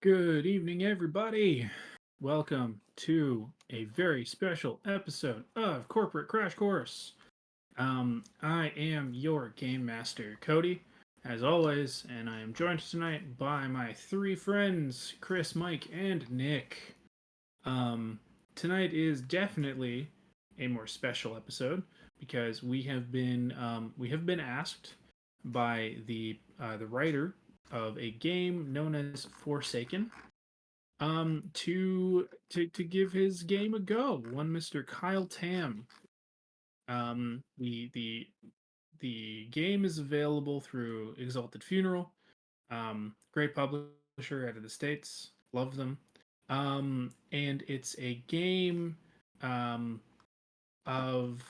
Good evening, everybody. Welcome to a very special episode of Corporate Crash Course. I am your game master, Cody, as always, and I am joined tonight by my three friends, Chris, Mike, and Nick. Um, Tonight is definitely a more special episode because we have been asked by the writer of a game known as Forsaken to give his game a go. One Mr. Kyle Tam. The game is available through Exalted Funeral. Great publisher out of the States. Love them. And it's a game um of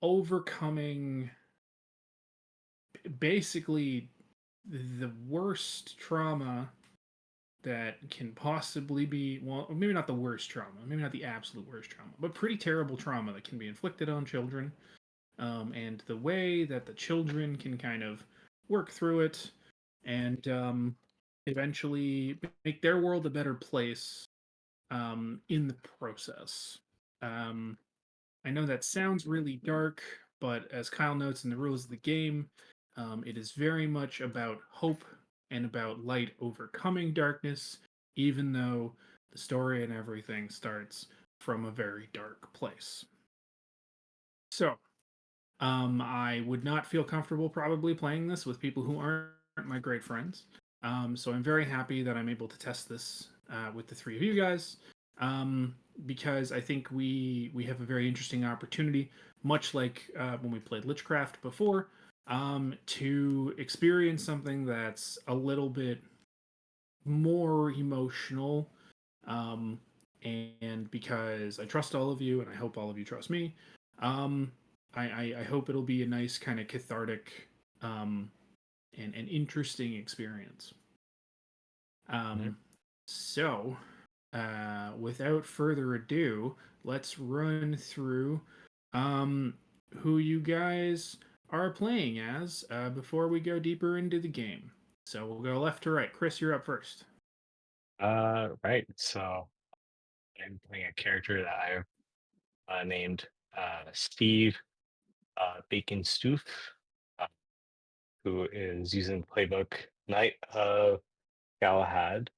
overcoming basically the worst trauma that can possibly be, well, maybe not the worst trauma, maybe not the absolute worst trauma, but pretty terrible trauma that can be inflicted on children, and the way that the children can kind of work through it and eventually make their world a better place in the process. um, I know that sounds really dark, but as Kyle notes in the rules of the game, it is very much about hope and about light overcoming darkness, even though the story and everything starts from a very dark place. So, I would not feel comfortable probably playing this with people who aren't my great friends. So I'm very happy that I'm able to test this with the three of you guys, because I think we have a very interesting opportunity, much like when we played Lichcraft before, to experience something that's a little bit more emotional. Um, and because I trust all of you, and I hope all of you trust me, um, I hope it'll be a nice kind of cathartic um, and interesting experience. Mhm. Um, so, without further ado, let's run through um, who you guys are playing as before we go deeper into the game. So we'll go left to right. Chris, you're up first. Right. So I'm playing a character that I've named Steve Bacon Stoof, uh, who is using the playbook Knight of Galahad,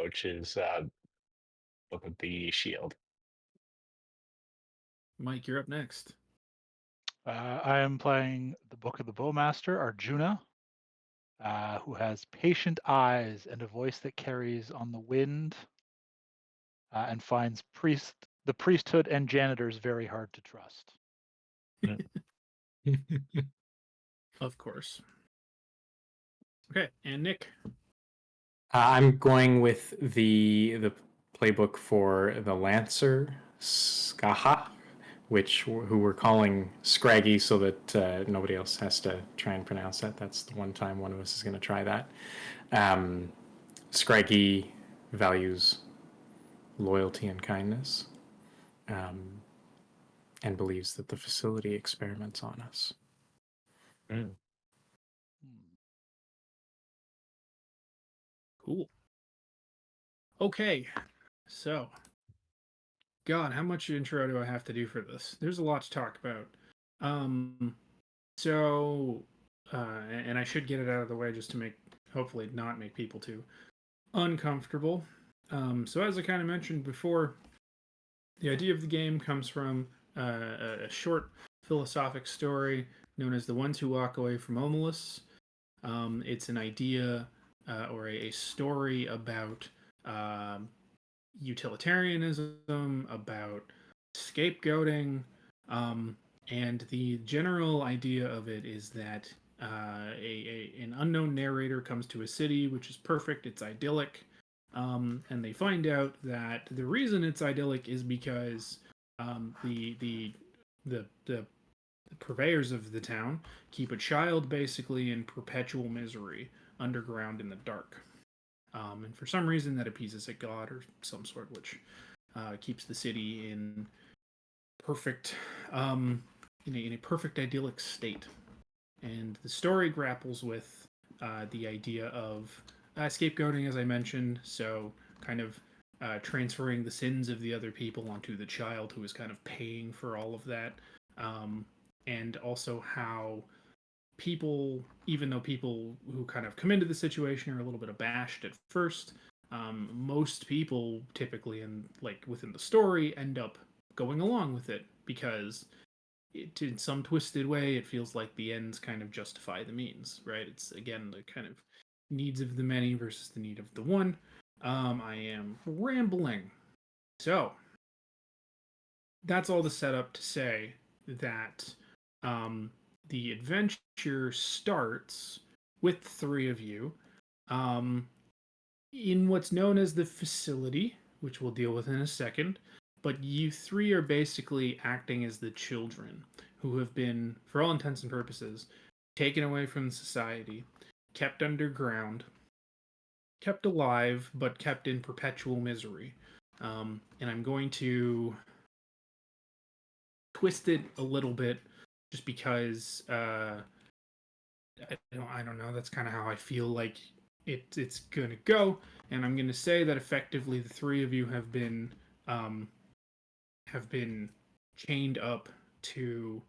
which is Book of the Shield. Mike, you're up next. I am playing the Book of the Bowmaster, Arjuna, who has patient eyes and a voice that carries on the wind, and finds the priesthood and janitors very hard to trust. Mm. Of course. Okay, and Nick. I'm going with the playbook for the Lancer Skaha, who we're calling Scraggy, so that nobody else has to try and pronounce that. That's the one time one of us is going to try that. Scraggy values loyalty and kindness, um, and believes that the facility experiments on us. Mm. Hmm. Cool. Okay, so God, how much intro do I have to do for this? There's a lot to talk about. Um, so, and I should get it out of the way just to make, hopefully, not make people too uncomfortable. So, as I kind of mentioned before, the idea of the game comes from a short philosophic story known as "The Ones Who Walk Away from Omeless." It's an idea or a story about um, utilitarianism, about scapegoating, um, and the general idea of it is that an unknown narrator comes to a city which is perfect, it's idyllic, and they find out that the reason it's idyllic is because the purveyors of the town keep a child basically in perpetual misery underground in the dark. And for some reason, that appeases a god or some sort, which keeps the city in perfect, in a perfect idyllic state. And the story grapples with the idea of scapegoating, as I mentioned, so kind of transferring the sins of the other people onto the child who is kind of paying for all of that, and also how people, even though people who kind of come into the situation are a little bit abashed at first, most people typically in like within the story end up going along with it because in some twisted way it feels like the ends kind of justify the means, right? It's again the kind of needs of the many versus the need of the one. I am rambling. So that's all the setup to say that um, the adventure starts with the three of you um, in what's known as the facility, which we'll deal with in a second. But you three are basically acting as the children who have been, for all intents and purposes, taken away from society, kept underground, kept alive, but kept in perpetual misery. And I'm going to twist it a little bit just because I don't know. That's kind of how I feel like it's gonna go, and I'm gonna say that effectively the three of you um, have been chained up to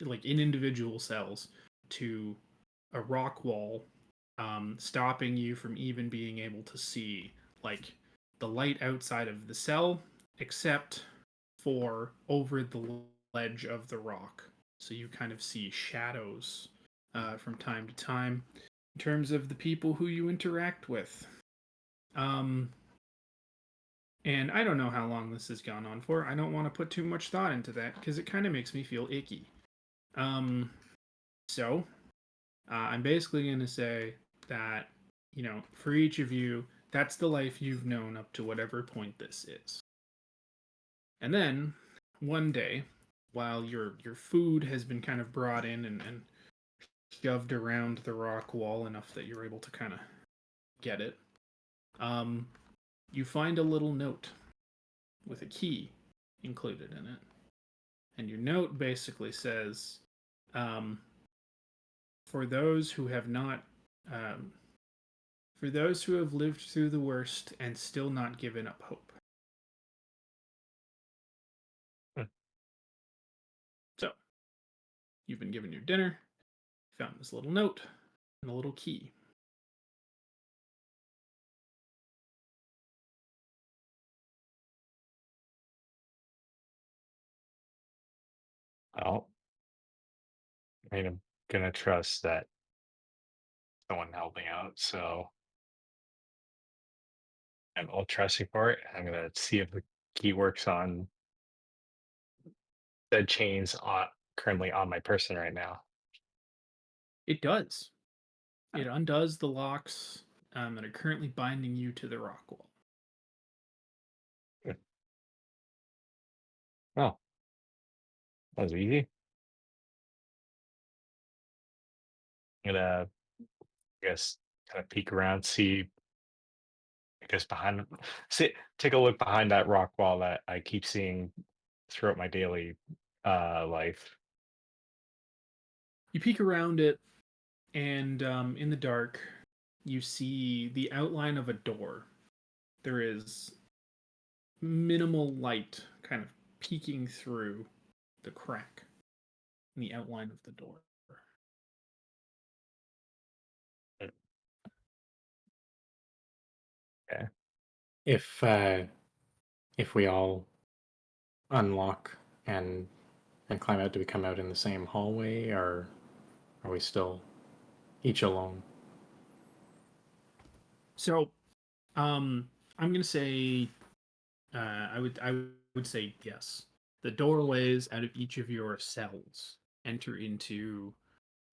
like in individual cells to a rock wall, stopping you from even being able to see like the light outside of the cell, except for over the ledge of the rock. So you kind of see shadows from time to time in terms of the people who you interact with. Um, and I don't know how long this has gone on for. I don't want to put too much thought into that because it kind of makes me feel icky. Um, so I'm basically going to say that, you know, for each of you, that's the life you've known up to whatever point this is. And then one day, while your food has been kind of brought in and shoved around the rock wall enough that you're able to kind of get it, um, you find a little note with a key included in it. And your note basically says, um, for those who have not, um, for those who have lived through the worst and still not given up hope. Hmm. So, you've been given your dinner, found this little note, and a little key. Well, I mean, I'm gonna trust that someone helping out, so I'm trusting for it. I'm gonna see if the key works on the chains currently on my person right now. It does. It undoes the locks that are currently binding you to the rock wall. Hmm. Oh, that was easy. I'm gonna, I guess, kind of peek around, see, I guess, take a look behind that rock wall that I keep seeing throughout my daily life. You peek around it, and in the dark, you see the outline of a door. There is minimal light kind of peeking through the crack in the outline of the door. Okay. If we all unlock and climb out, do we come out in the same hallway, or are we still each alone? So, I'm gonna say, I would say yes. The doorways out of each of your cells enter into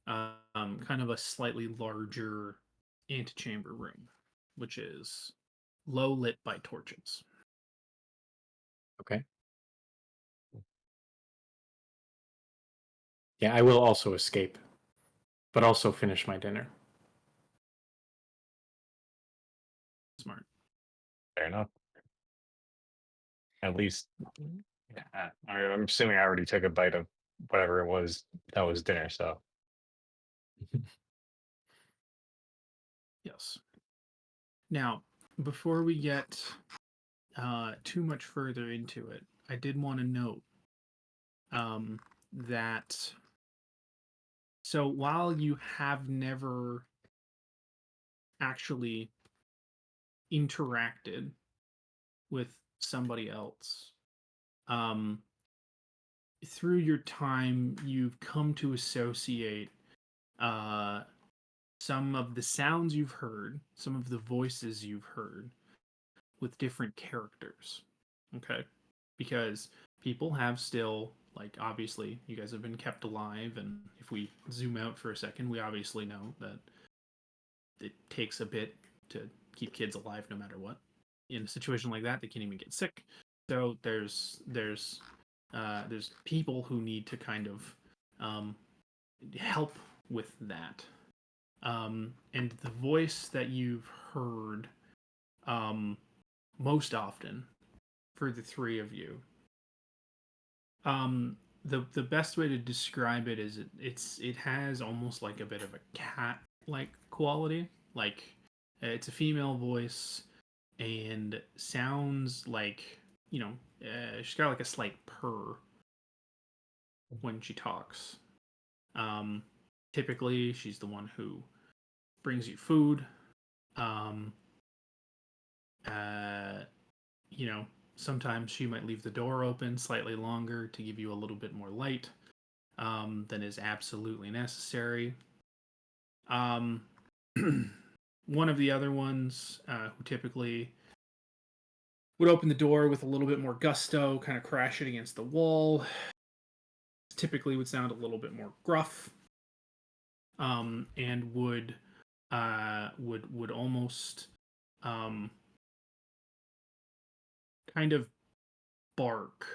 kind of a slightly larger antechamber room, which is low lit by torches. Okay. Yeah, I will also escape, but also finish my dinner. Smart. Fair enough. At least, yeah. I'm assuming I already took a bite of whatever it was that was dinner. So Yes. Now, before we get too much further into it, I did want to note that so while you have never actually interacted with somebody else, through your time, you've come to associate uh, some of the sounds you've heard, some of the voices you've heard with different characters. Okay? Because people have still, like, obviously, you guys have been kept alive, and if we zoom out for a second, we obviously know that it takes a bit to keep kids alive no matter what. In a situation like that, they can't even get sick. So there's people who need to kind of help with that. And the voice that you've heard most often for the three of you, the best way to describe it is it has almost like a bit of a cat like quality. Like it's a female voice and sounds like she's got like a slight purr when she talks. Um, Typically, she's the one who brings you food. Um, uh, Sometimes she might leave the door open slightly longer to give you a little bit more light than is absolutely necessary. Um, one of the other ones who typically would open the door with a little bit more gusto, kind of crash it against the wall. Typically would sound a little bit more gruff, and would almost kind of bark.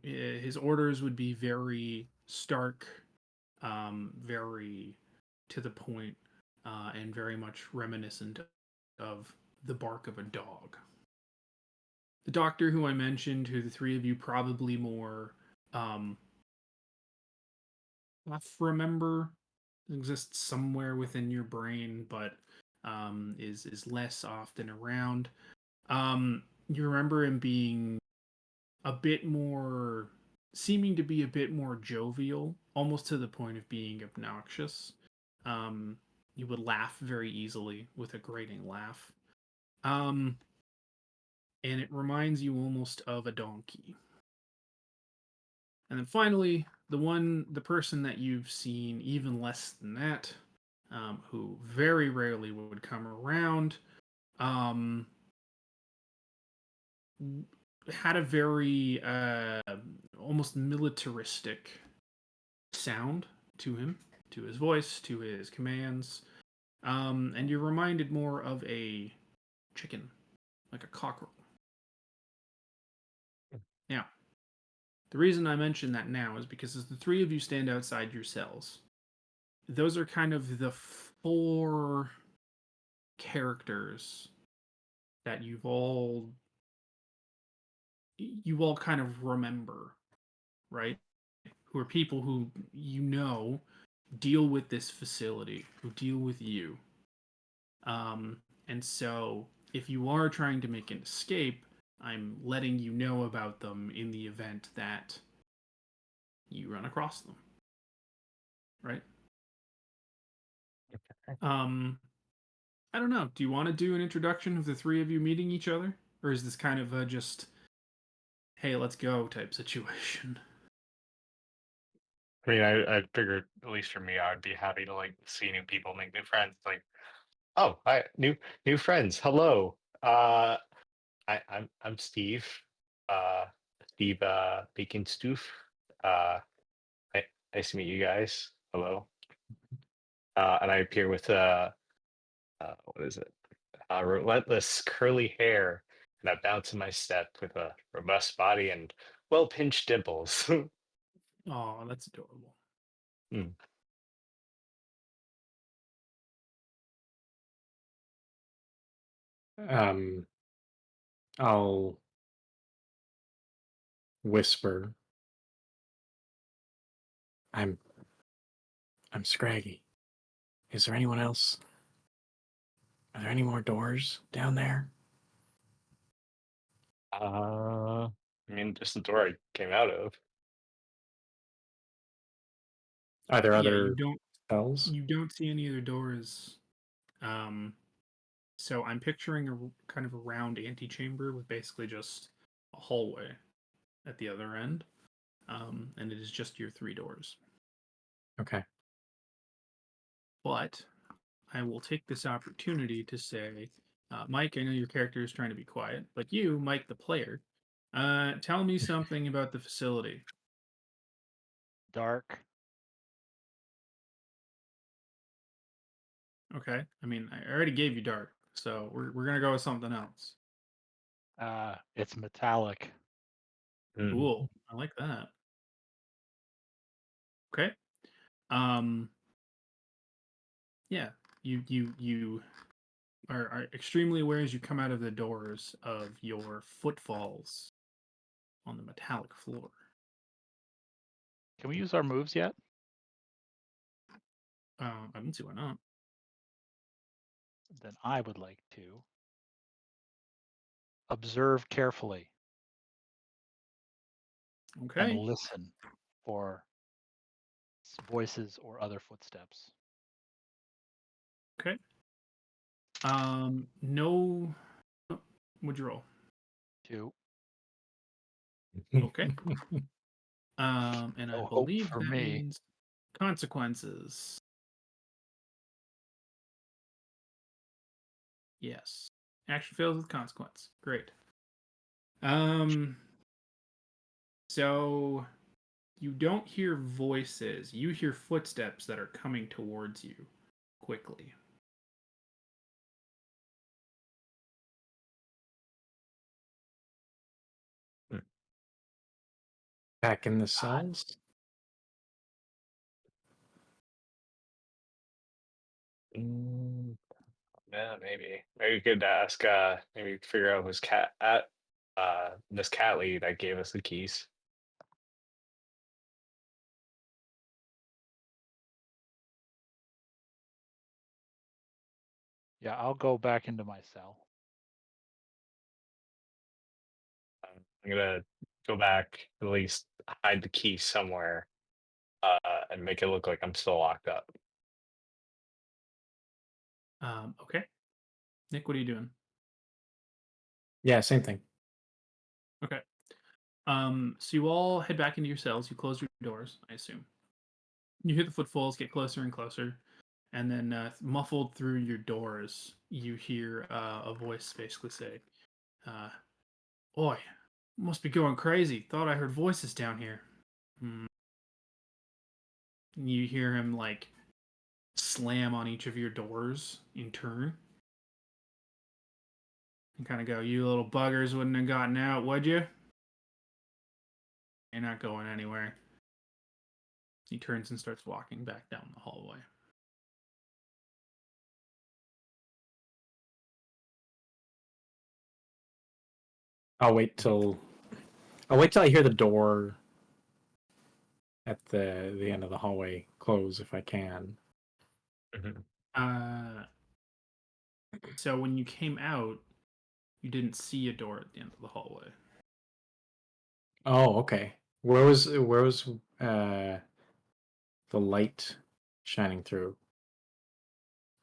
His orders would be very stark, very to the point, and very much reminiscent of the bark of a dog. The doctor who I mentioned, who the three of you probably more remember, exists somewhere within your brain, but is less often around. You remember him being a bit more, seeming to be a bit more jovial, almost to the point of being obnoxious. You would laugh very easily with a grating laugh. And it reminds you almost of a donkey. And then finally, the person that you've seen even less than that, who very rarely would come around, had a very almost militaristic sound to him, to his voice, to his commands, and you're reminded more of a chicken, like a cockerel. Now, the reason I mention that now is because as the three of you stand outside your cells, those are kind of the four characters that you all kind of remember, right? Who are people who deal with this facility, who deal with you. And so if you are trying to make an escape, I'm letting you know about them in the event that you run across them. Right? I don't know. Do you want to do an introduction of the three of you meeting each other? Or is this kind of a just, hey, let's go type situation? I mean, I figured, at least for me, I would be happy to like see new people, make new friends. Like, oh, hi, new friends. Hello. I'm Steve. Uh, Steve Bacon Stoof. I, nice to meet you guys. Hello. And I appear with what is it? Relentless curly hair and a bounce in my step with a robust body and well pinched dimples. Oh, that's adorable. Hmm. I'll whisper. I'm Scraggy. Is there anyone else? Are there any more doors down there? I mean, just the door I came out of. Are there Yeah, other cells? you don't see any other doors. So I'm picturing a kind of a round antechamber with basically just a hallway at the other end, and it is just your 3 doors. Okay. But I will take this opportunity to say, Mike, I know your character is trying to be quiet, but you, Mike the player, tell me something about the facility. Dark. Okay, I mean, I already gave you dark, so we're gonna go with something else. It's metallic. Mm. Cool, I like that. Okay, um, yeah, you are extremely aware as you come out of the doors of your footfalls on the metallic floor. Can we use our moves yet? I don't see why not. Then I would like to observe carefully and Okay, listen for voices or other footsteps. okay. No. Oh, what'd you roll? 2. Okay. And I No hope believe for that me. means consequences. Yes. Action fails with consequence. Great. Um. So you don't hear voices. You hear footsteps that are coming towards you quickly. Back in the God. cells? Mm, yeah, maybe. Maybe we could ask. Maybe figure out who's cat at. This cat lady that gave us the keys. Yeah, I'll go back into my cell. I'm gonna go back, at least hide the key somewhere, and make it look like I'm still locked up. Okay. Nick, what are you doing? Yeah, same thing. Okay. So you all head back into your cells. You close your doors, I assume. You hear the footfalls get closer and closer, and then muffled through your doors, you hear a voice basically say, uh, "Oi, must be going crazy. Thought I heard voices down here." Hmm. And you hear him like slam on each of your doors in turn, and kind of go, "You little buggers wouldn't have gotten out, would you? You're not going anywhere." He turns and starts walking back down the hallway. I'll wait till I hear the door at the end of the hallway close if I can. Mhm. So when you came out, you didn't see a door at the end of the hallway. Oh, okay. Where was the light shining through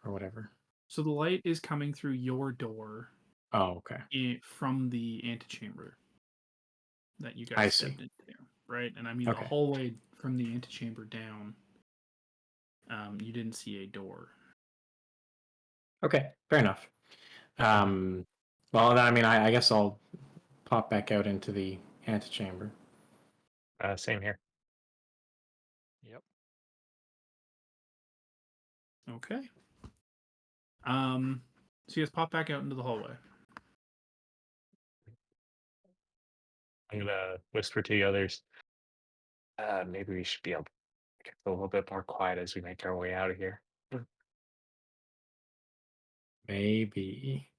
or whatever? So the light is coming through your door Oh, okay. from the antechamber that you I guys see. stepped into, right? And I mean the Okay. hallway from the antechamber down. You didn't see a door. Okay, fair enough. Well, then, I mean, I guess I'll pop back out into the antechamber. Same here. Yep. Okay. So you guys pop back out into the hallway. I'm gonna whisper to the others. Maybe we should be able to get a little bit more quiet as we make our way out of here. Maybe.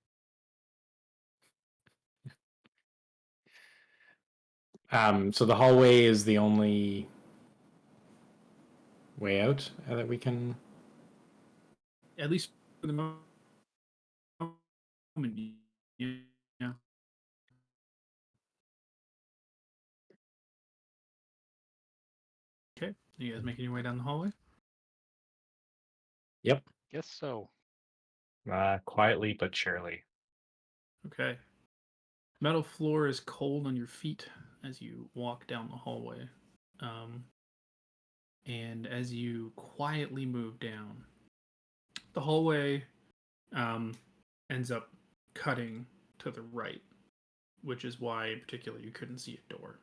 So the hallway is the only way out that we can. At least for the moment. Yeah. Okay. You guys making your way down the hallway? Yep. Guess so. Quietly but surely. Okay. Metal floor is cold on your feet as you walk down the hallway. And as you quietly move down, the hallway ends up cutting to the right, which is why, in particular, you couldn't see a door.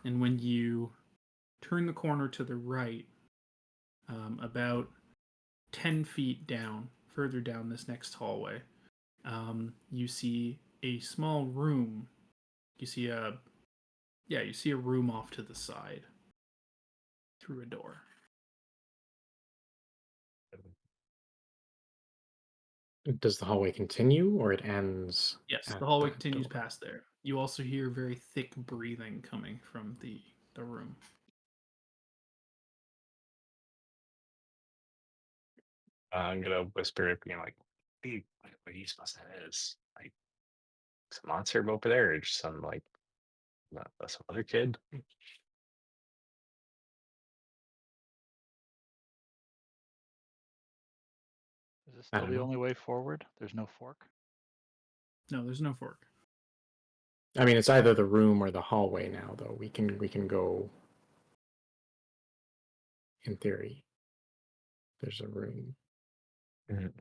And when you turn the corner to the right, about 10 feet down, further down this next hallway, you see a small room. You see a room off to the side through a door. Does the hallway continue or it ends? Yes, at the hallway that continues door? past there. You also hear very thick breathing coming from the room. I'm gonna whisper it, being like, "Hey, what do you suppose that is? Like some monster over there, or just some like some other kid?" Is this I still don't the know. only way forward? There's no fork. No, there's no fork. I mean, it's either the room or the hallway now, though. We can go. In theory, there's a room. Mhm.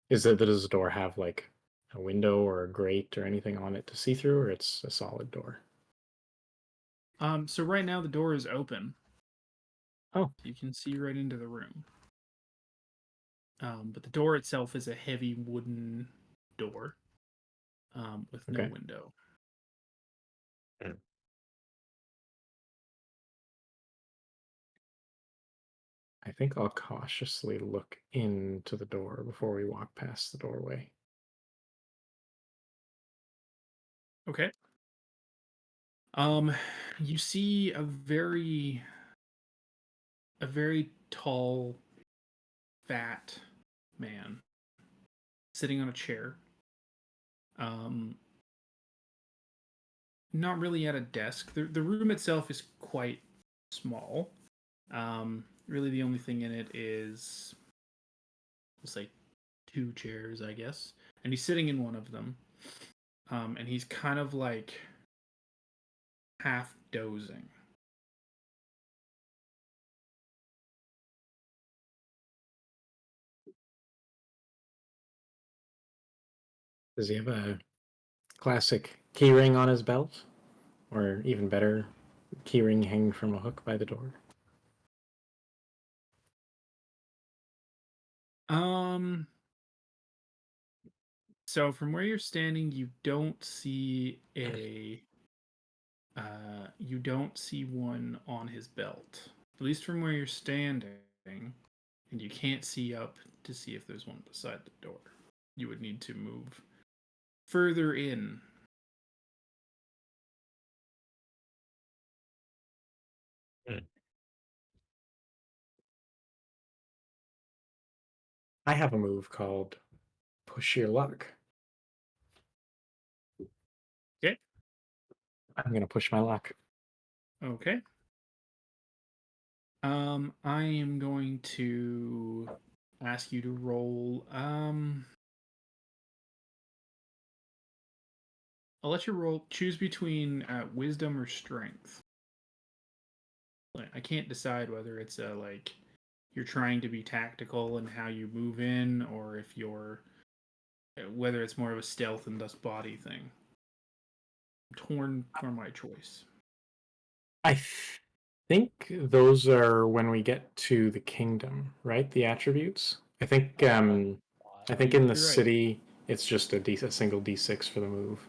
Does the door have like a window or a grate or anything on it to see through, or it's a solid door? So right now the door is open. Oh, You can see right into the room. But the door itself is a heavy wooden door with no okay. window. Mm. I think I'll cautiously look into the door before we walk past the doorway. Okay. You see a very tall, fat man sitting on a chair. Um, Not really at a desk. The room itself is quite small. Really, the only thing in it is, let's say, two chairs, I guess, and he's sitting in one of them. And he's kind of like half dozing. Does he have a classic keyring on his belt? Or even better, keyring hanging from a hook by the door? Um, so from where you're standing, you don't see one on his belt. At least from where you're standing, and you can't see up to see if there's one beside the door. You would need to move further in. Mm. I have a move called Push Your Luck. Okay. I'm going to push my luck. Okay. I am going to ask you to roll. I'll let you roll. Choose between wisdom or strength. I can't decide whether it's like you're trying to be tactical in how you move in, or if you're whether it's more of a stealth and thus body thing. I'm torn for my choice. I think those are when we get to the kingdom, right? The attributes. I think in the You're right. city it's just a single d6 for the move,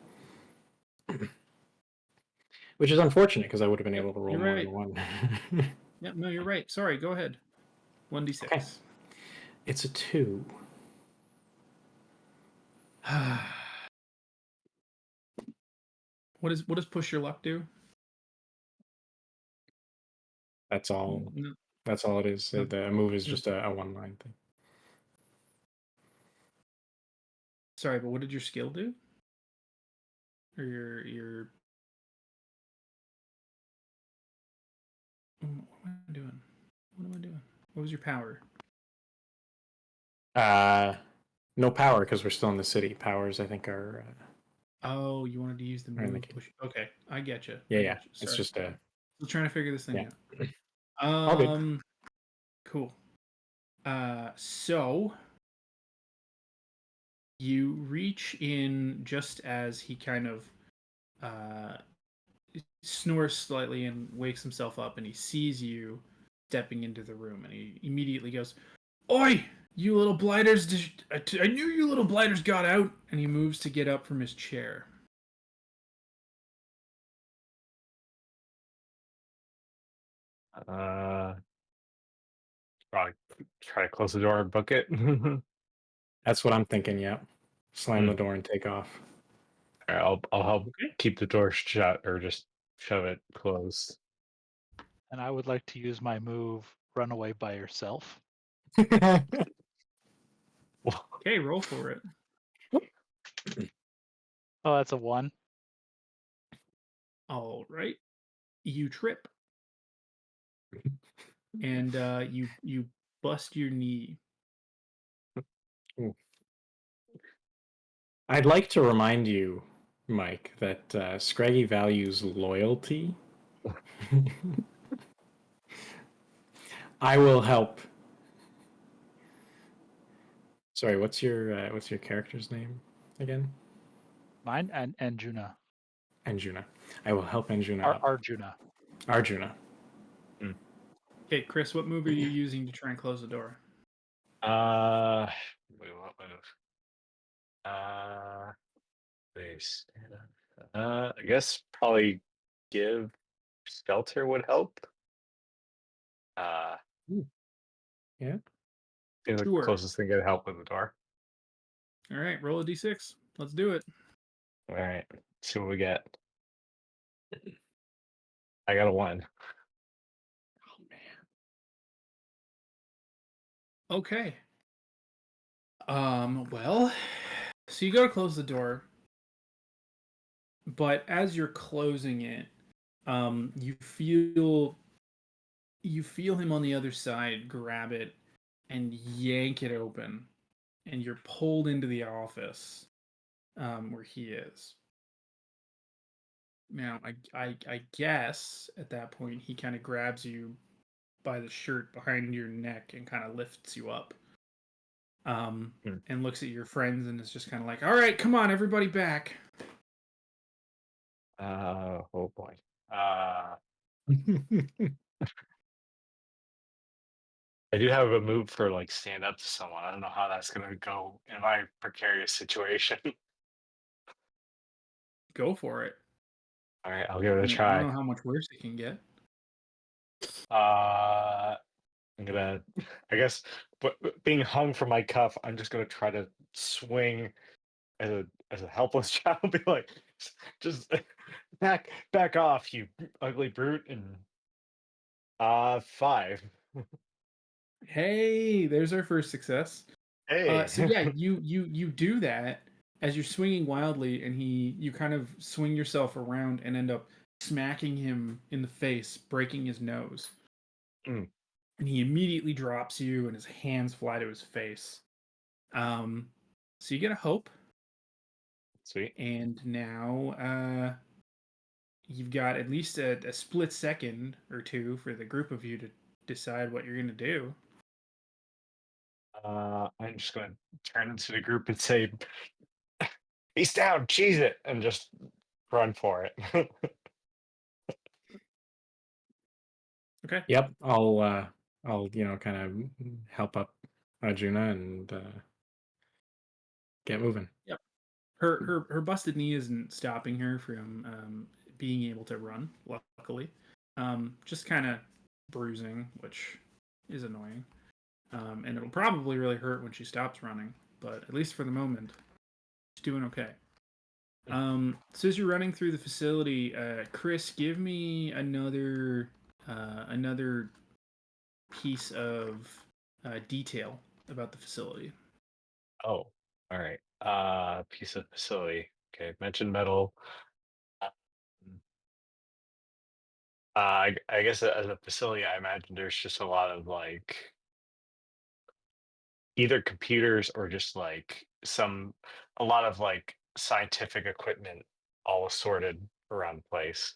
which is unfortunate because I would have been Yep, able to roll you're more right. than one. Yep, no, you're right. Sorry, go ahead. 1d6. Okay, it's a 2. What does push your luck do? That's all. No, That's all it is. no, The move is no. just a one-line thing. Sorry, but what did your skill do? Or your what am I doing? What am I doing? What was your power? No power because we're still in the city. Powers, I think, are Oh, you wanted to use the Or in the move. Push. Okay, I get you. yeah, I yeah. get you. It's Sorry. just a Still trying to figure this thing yeah. out. All good. Cool. So you reach in just as he kind of uh snores slightly and wakes himself up, and he sees you stepping into the room, and he immediately goes, "Oi, you little blighters! I knew you little blighters got out!" And he moves to get up from his chair. Probably try to close the door and book it. That's what I'm thinking. Yeah, slam Hmm. the door and take off. All right, I'll help Okay. keep the door shut or just shove it closed. And I would like to use my move, run away by yourself. Okay, roll for it. Oh, that's a 1. All right. You trip and you bust your knee. I'd like to remind you, Mike, that Scraggy values loyalty. I will help. Sorry, what's your character's name again? Mine and Juna. Anjuna. I will help Anjuna up. Arjuna. Arjuna. Okay, Chris, what move are you using to try and close the door? Wait, what move? Base. I guess probably give shelter would help. Yeah. Seems like the Sure. closest thing to help with the door. All right, roll a d6. Let's do it. All right, see what we get. I got a 1. Oh man. Okay. Well, so you go to close the door, but as you're closing it, you feel him on the other side grab it and yank it open, and you're pulled into the office where he is. Now, I guess at that point he kind of grabs you by the shirt behind your neck and kind of lifts you up. And looks at your friends and is just kind of like, "All right, come on, everybody back." Oh boy. I do have a move for like stand up to someone. I don't know how that's gonna go in my precarious situation. Go for it. All right, I'll give it I a mean, I don't try. know how much worse it can get. I'm gonna, I guess, but being hung from my cuff, I'm just gonna try to swing as a helpless child, be like, just back off, you ugly brute, and 5. Hey, there's our first success. Hey, So yeah, you do that as you're swinging wildly, and you kind of swing yourself around and end up smacking him in the face, breaking his nose. Mm. And he immediately drops you, and his hands fly to his face. So you get a hope, Sweet. and now you've got at least a split second or two for the group of you to decide what you're gonna do. I'm just gonna turn into the group and say, "Peace down, cheese it," and just run for it. Okay. Yep. I'll kind of help up Arjuna and get moving. Yep. Her busted knee isn't stopping her from being able to run. Luckily, just kind of bruising, which is annoying. And it'll probably really hurt when she stops running. But at least for the moment, she's doing okay. So as you're running through the facility, Chris, give me another piece of detail about the facility. Oh, all right. Piece of facility. Okay, mentioned metal. Uh, I guess as a facility, I imagine there's just a lot of like either computers or just like a lot of like scientific equipment all sorted around the place.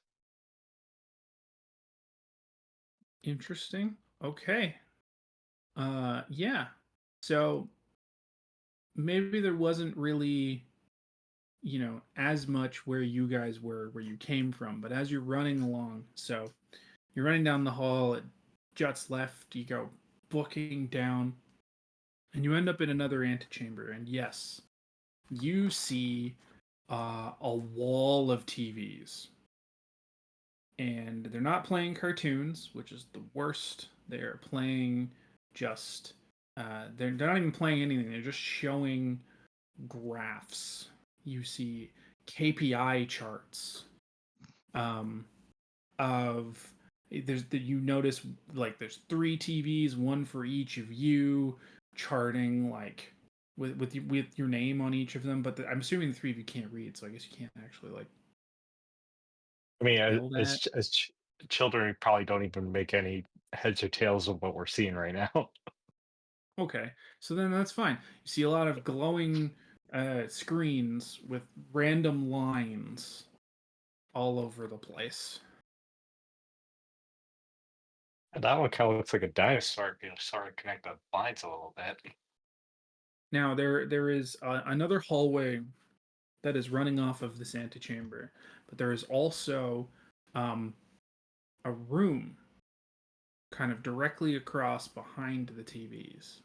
Interesting. Okay. Yeah. So maybe there wasn't really, as much where you guys were, where you came from, but as you're running along, so you're running down the hall, it juts left, you go booking down, and you end up in another antechamber. And yes, you see a wall of TVs. And they're not playing cartoons, which is the worst. They're playing just they're not even playing anything. They're just showing graphs. You see KPI charts um, of you notice like there's three TVs, one for each of you, charting like with your name on each of them. But I'm assuming the three of you can't read, so I guess you can't actually like I mean, tell that. children, we probably don't even make any heads or tails of what we're seeing right now. Okay, so then that's fine. You see a lot of glowing screens with random lines all over the place. And that one kind of looks like a dinosaur. You know, sort of connect the lines a little bit. Now there is another hallway that is running off of this antechamber, but there is also um, a room kind of directly across behind the TVs.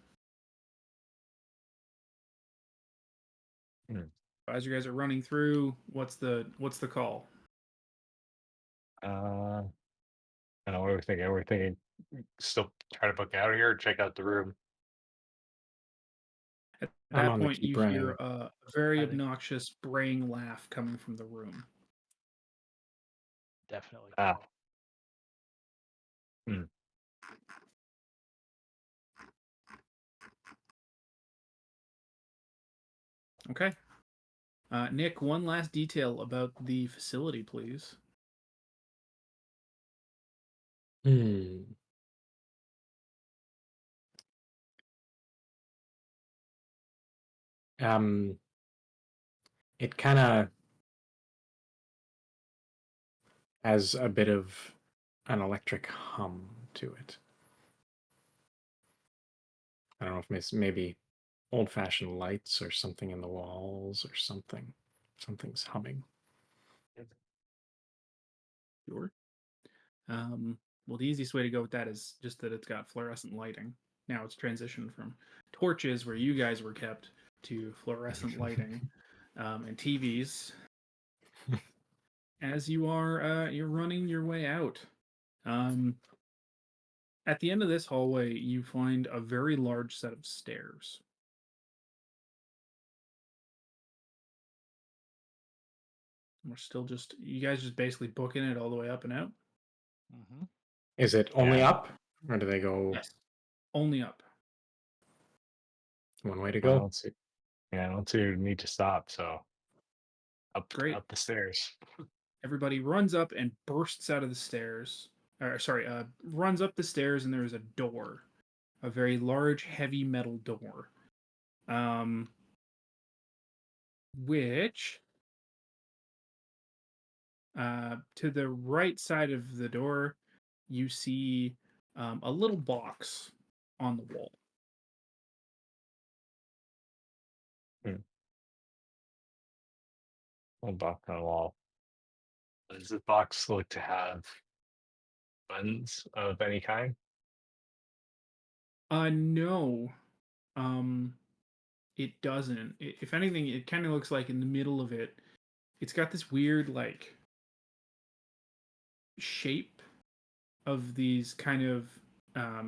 Hmm. As you guys are running through, what's the call? Uh, I don't know what we're thinking. We're thinking still try to book out of here or check out the room. At I'm that on the point, keep you hear running. a very I think obnoxious braying laugh coming from the room. definitely Ah, call. hmm. Okay. Nick, one last detail about the facility, please. Hmm. Um, it kind of has a bit of an electric hum to it. I don't know if it's maybe old-fashioned lights or something in the walls or something. Something's humming. Sure. Well, the easiest way to go with that is just that it's got fluorescent lighting. Now it's transitioned from torches, where you guys were kept, to fluorescent lighting and TVs. As you're running your way out. Um, at the end of this hallway, you find a very large set of stairs. We're still just you guys just basically booking it all the way up and out. Mm-hmm. Is it only Yeah. up, or do they go Yes, only up. one way to I go? don't see. Yeah, I don't see a need to stop. So Great. up the stairs. Everybody runs up and bursts out of the stairs. Or sorry, runs up the stairs, and there is a door, a very large, heavy metal door, um, which to the right side of the door, you see a little box on the wall. Hmm. One box on the wall. Does the box look to have buttons of any kind? No, um, it doesn't. If anything, it kind of looks like in the middle of it, it's got this weird like shape of these kind of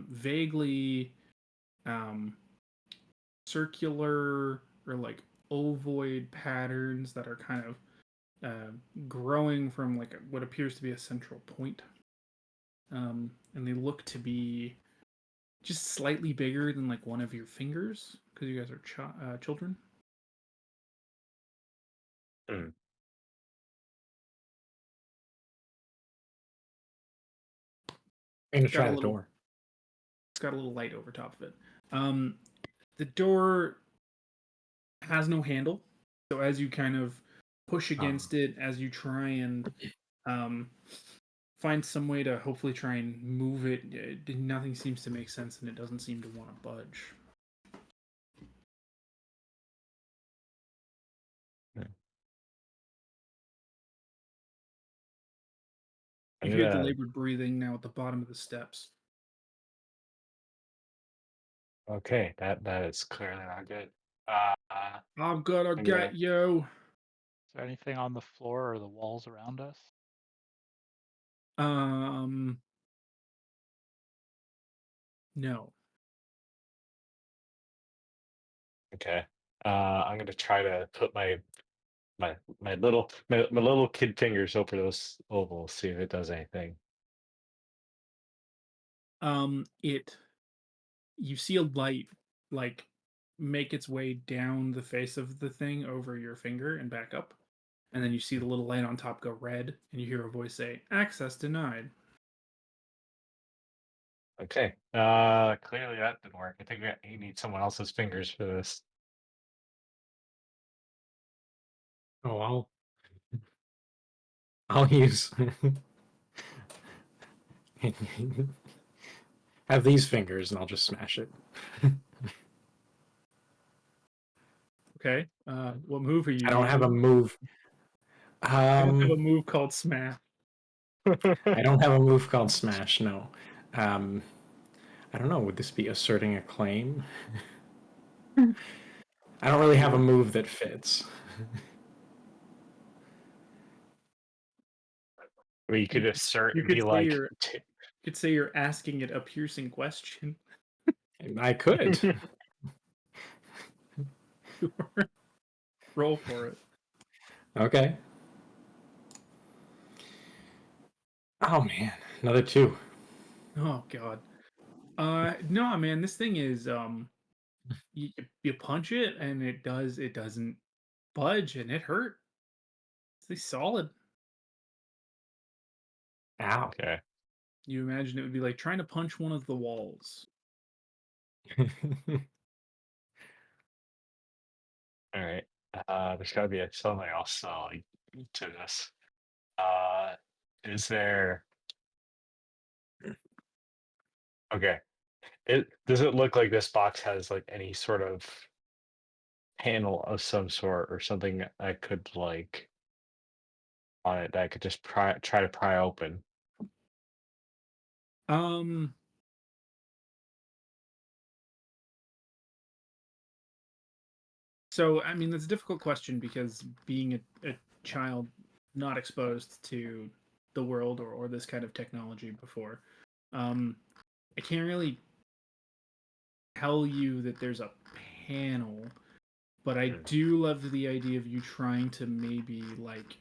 vaguely um, circular or like ovoid patterns that are kind of uh, growing from like what appears to be a central point. And they look to be just slightly bigger than like one of your fingers because you guys are children. Hmm. I'm gonna It's got try a the little. door. It's got a little light over top of it. The door has no handle, so as you kind of push against it, as you try and um, find some way to hopefully try and move it, nothing seems to make sense, and it doesn't seem to want to budge. You I'm hear the gonna. labored breathing now at the bottom of the steps. Okay, that is clearly not good. Uh, I'm gonna I'm get gonna. you. Is there anything on the floor or the walls around us? No. Okay. I'm gonna try to put my little kid fingers over those ovals, see if it does anything. It. You see a light, like, make its way down the face of the thing over your finger and back up. And then you see the little light on top go red, and you hear a voice say, "Access denied." Okay. Clearly that didn't work. I think you need someone else's fingers for this. Oh, I'll use have these fingers, and I'll just smash it. Okay. What move are you I don't have a using? move. I don't have a Um, move called Smash. I don't have a move called smash. No. Um, I don't know. Would this be asserting a claim? I don't really have a move that fits. Where you You could assert you and could be say like, you're you could say you're asking it a piercing question. I could. Roll for it. Okay. Oh man, another two. Oh God. No, man. This thing is you punch it and it doesn't budge and it hurt. It's solid. Ow. okay. You imagine it would be like trying to punch one of the walls. All right. There's got to be something else to this. Uh, is there? Okay. Does it look like this box has like any sort of panel of some sort or something I could like on it that I could just try to pry open? Um, so I mean that's a difficult question because being a child not exposed to the world or this kind of technology before, um, I can't really tell you that there's a panel, but I Hmm. do love the idea of you trying to maybe like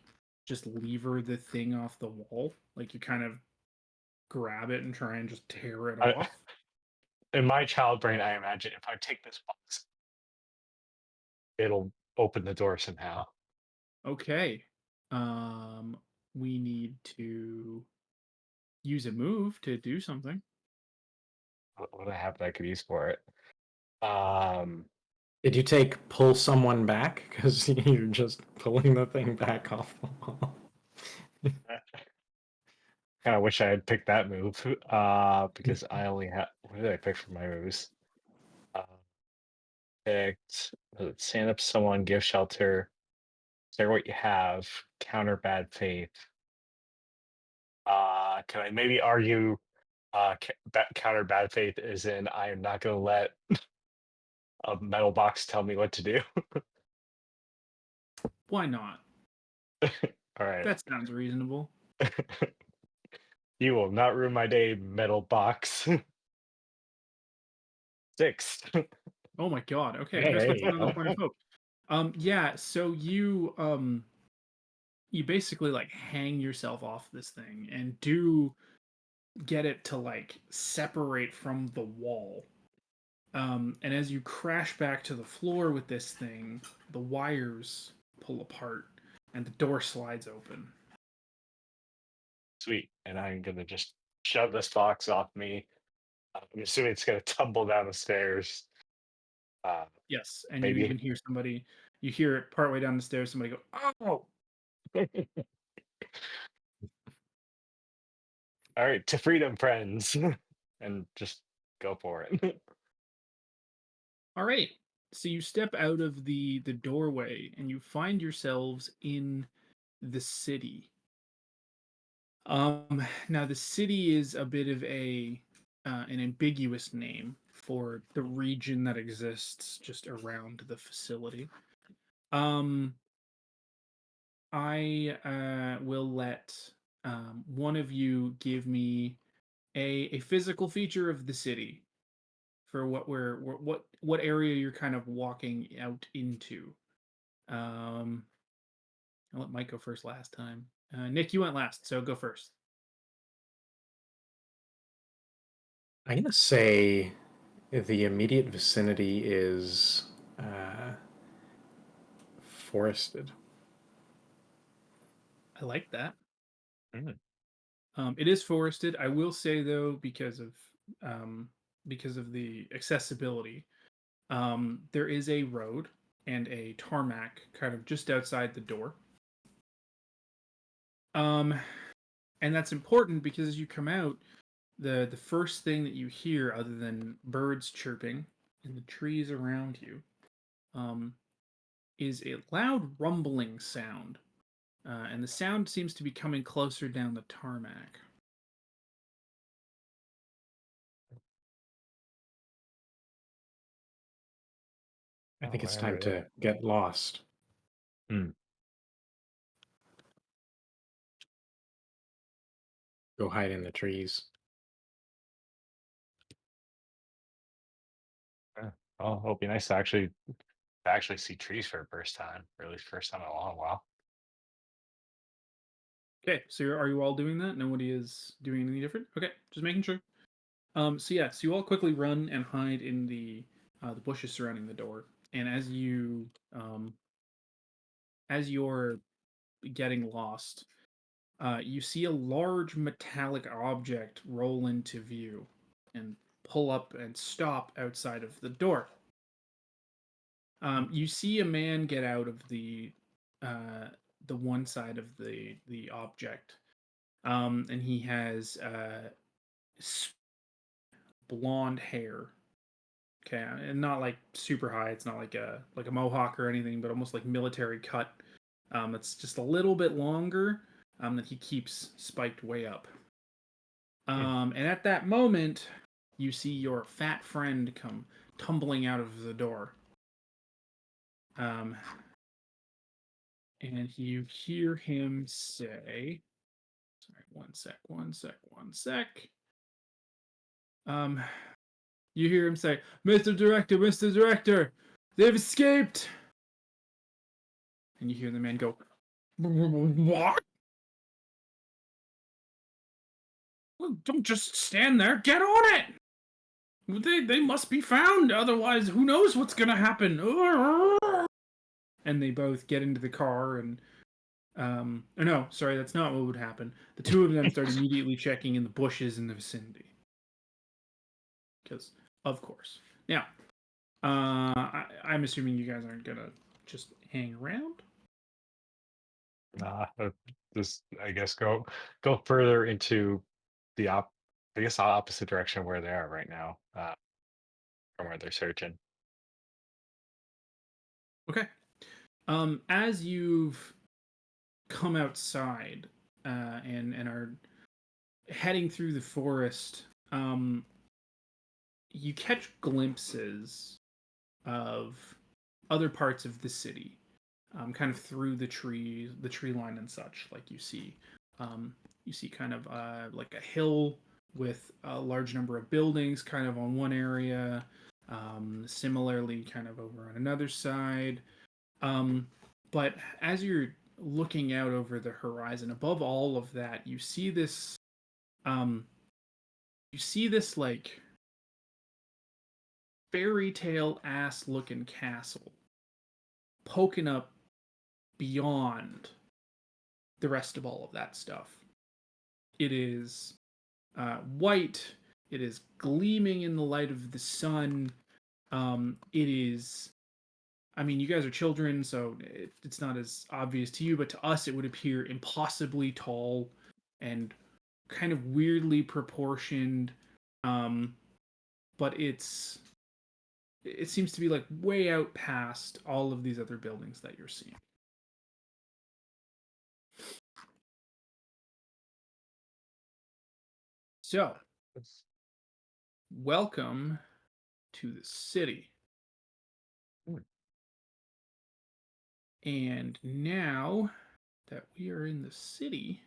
just lever the thing off the wall. Like you kind of grab it and try and just tear it I, off. in my child brain, I imagine if I take this box, it'll open the door somehow. Okay. Um, we need to use a move to do something. What do I have that I could use for it? Um, Did you take pull someone back? Because you're just pulling the thing back off the wall. kind of wish I had picked that move. Because I only have. What did I pick for my moves? Uh, picked stand up to someone, give shelter, say what you have, counter bad faith. Can I maybe argue counter bad faith is in I am not going to let a metal box tell me what to do. Why not? All right. That sounds reasonable. You will not ruin my day, metal box. 6. Oh my god. Okay, Hey, just there gets you another go. point of hope. Yeah, so you basically like hang yourself off this thing and do get it to like separate from the wall. And as you crash back to the floor with this thing, the wires pull apart and the door slides open. Sweet. And I'm gonna just shove this box off me. I'm assuming it's gonna tumble down the stairs. Uh, Yes, and you maybe. even hear somebody. You hear it partway down the stairs. Somebody go, "Oh!" All right, to freedom, friends, and just go for it. All right. So you step out of the doorway and you find yourselves in the city. Now the city is a bit of a an ambiguous name for the region that exists just around the facility. Um, I will let one of you give me a physical feature of the city for what area you're kind of walking out into. Um, I'll let Mike go first last time. Nick, you went last, so go first. I'm gonna say the immediate vicinity is forested. I like that. Mm, It is forested. I will say though, um, because of the accessibility, there is a road and a tarmac kind of just outside the door. Um, and that's important because as you come out, the first thing that you hear, other than birds chirping in the trees around you, um, is a loud rumbling sound, and the sound seems to be coming closer down the tarmac. I think it's time where to get lost. Hmm. Go hide in the trees. Yeah. Oh, it'll be nice to actually see trees for the first time, or at least first time in a long while. Okay, so are you all doing that? Nobody is doing anything different. Okay, just making sure. So yeah, so you all quickly run and hide in the bushes surrounding the door, and as you're getting lost, you see a large metallic object roll into view and pull up and stop outside of the door. You see a man get out of uh, the one side of the object, and he has blonde hair. Okay, and not like super high. It's not like a mohawk or anything, but almost like military cut. It's just a little bit longer. That he keeps spiked way up. Hmm. And at that moment, you see your fat friend come tumbling out of the door. Um, and you hear him say, "Sorry, one sec." Um, you hear him say, Mr. Director, they've escaped." And you hear the man go, "What? Well, don't just stand there. Get on it. They must be found. Otherwise, who knows what's gonna happen." And they both get into the car and oh no, sorry, that's not what would happen. The two of them start immediately checking in the bushes in the vicinity, because of course. Now, I'm assuming you guys aren't gonna just hang around. Nah, just I guess go further into the I guess the opposite direction where they are right now, from where they're searching. Okay. As you've come outside and are heading through the forest, you catch glimpses of other parts of the city, kind of through the trees, the tree line and such. Like you see kind of like a hill with a large number of buildings, kind of on one area. Similarly, kind of over on another side. Um, but as you're looking out over the horizon, above all of that, um, you see this like fairy tale ass looking castle poking up beyond the rest of all of that stuff. It is white. It is gleaming in the light of the sun. It is. I mean, you guys are children, so it's not as obvious to you, but to us, it would appear impossibly tall and kind of weirdly proportioned. But it seems to be like way out past all of these other buildings that you're seeing. So, welcome to the city. And now that we are in the city,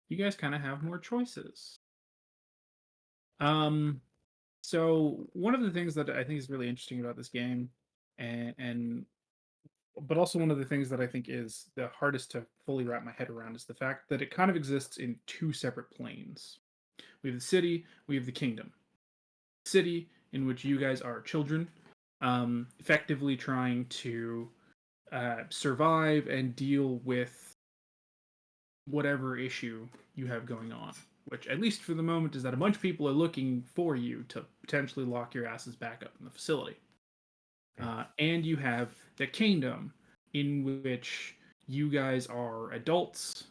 you guys kind of have more choices. So one of the things that I think is really interesting about this game, and but also one of the things that I think is the hardest to fully wrap my head around, is the fact that it kind of exists in two separate planes. We have the city, we have the kingdom. City, in which you guys are children, effectively trying to survive and deal with whatever issue you have going on, which, at least for the moment, is that a bunch of people are looking for you to potentially lock your asses back up in the facility. And you have the kingdom, in which you guys are adults.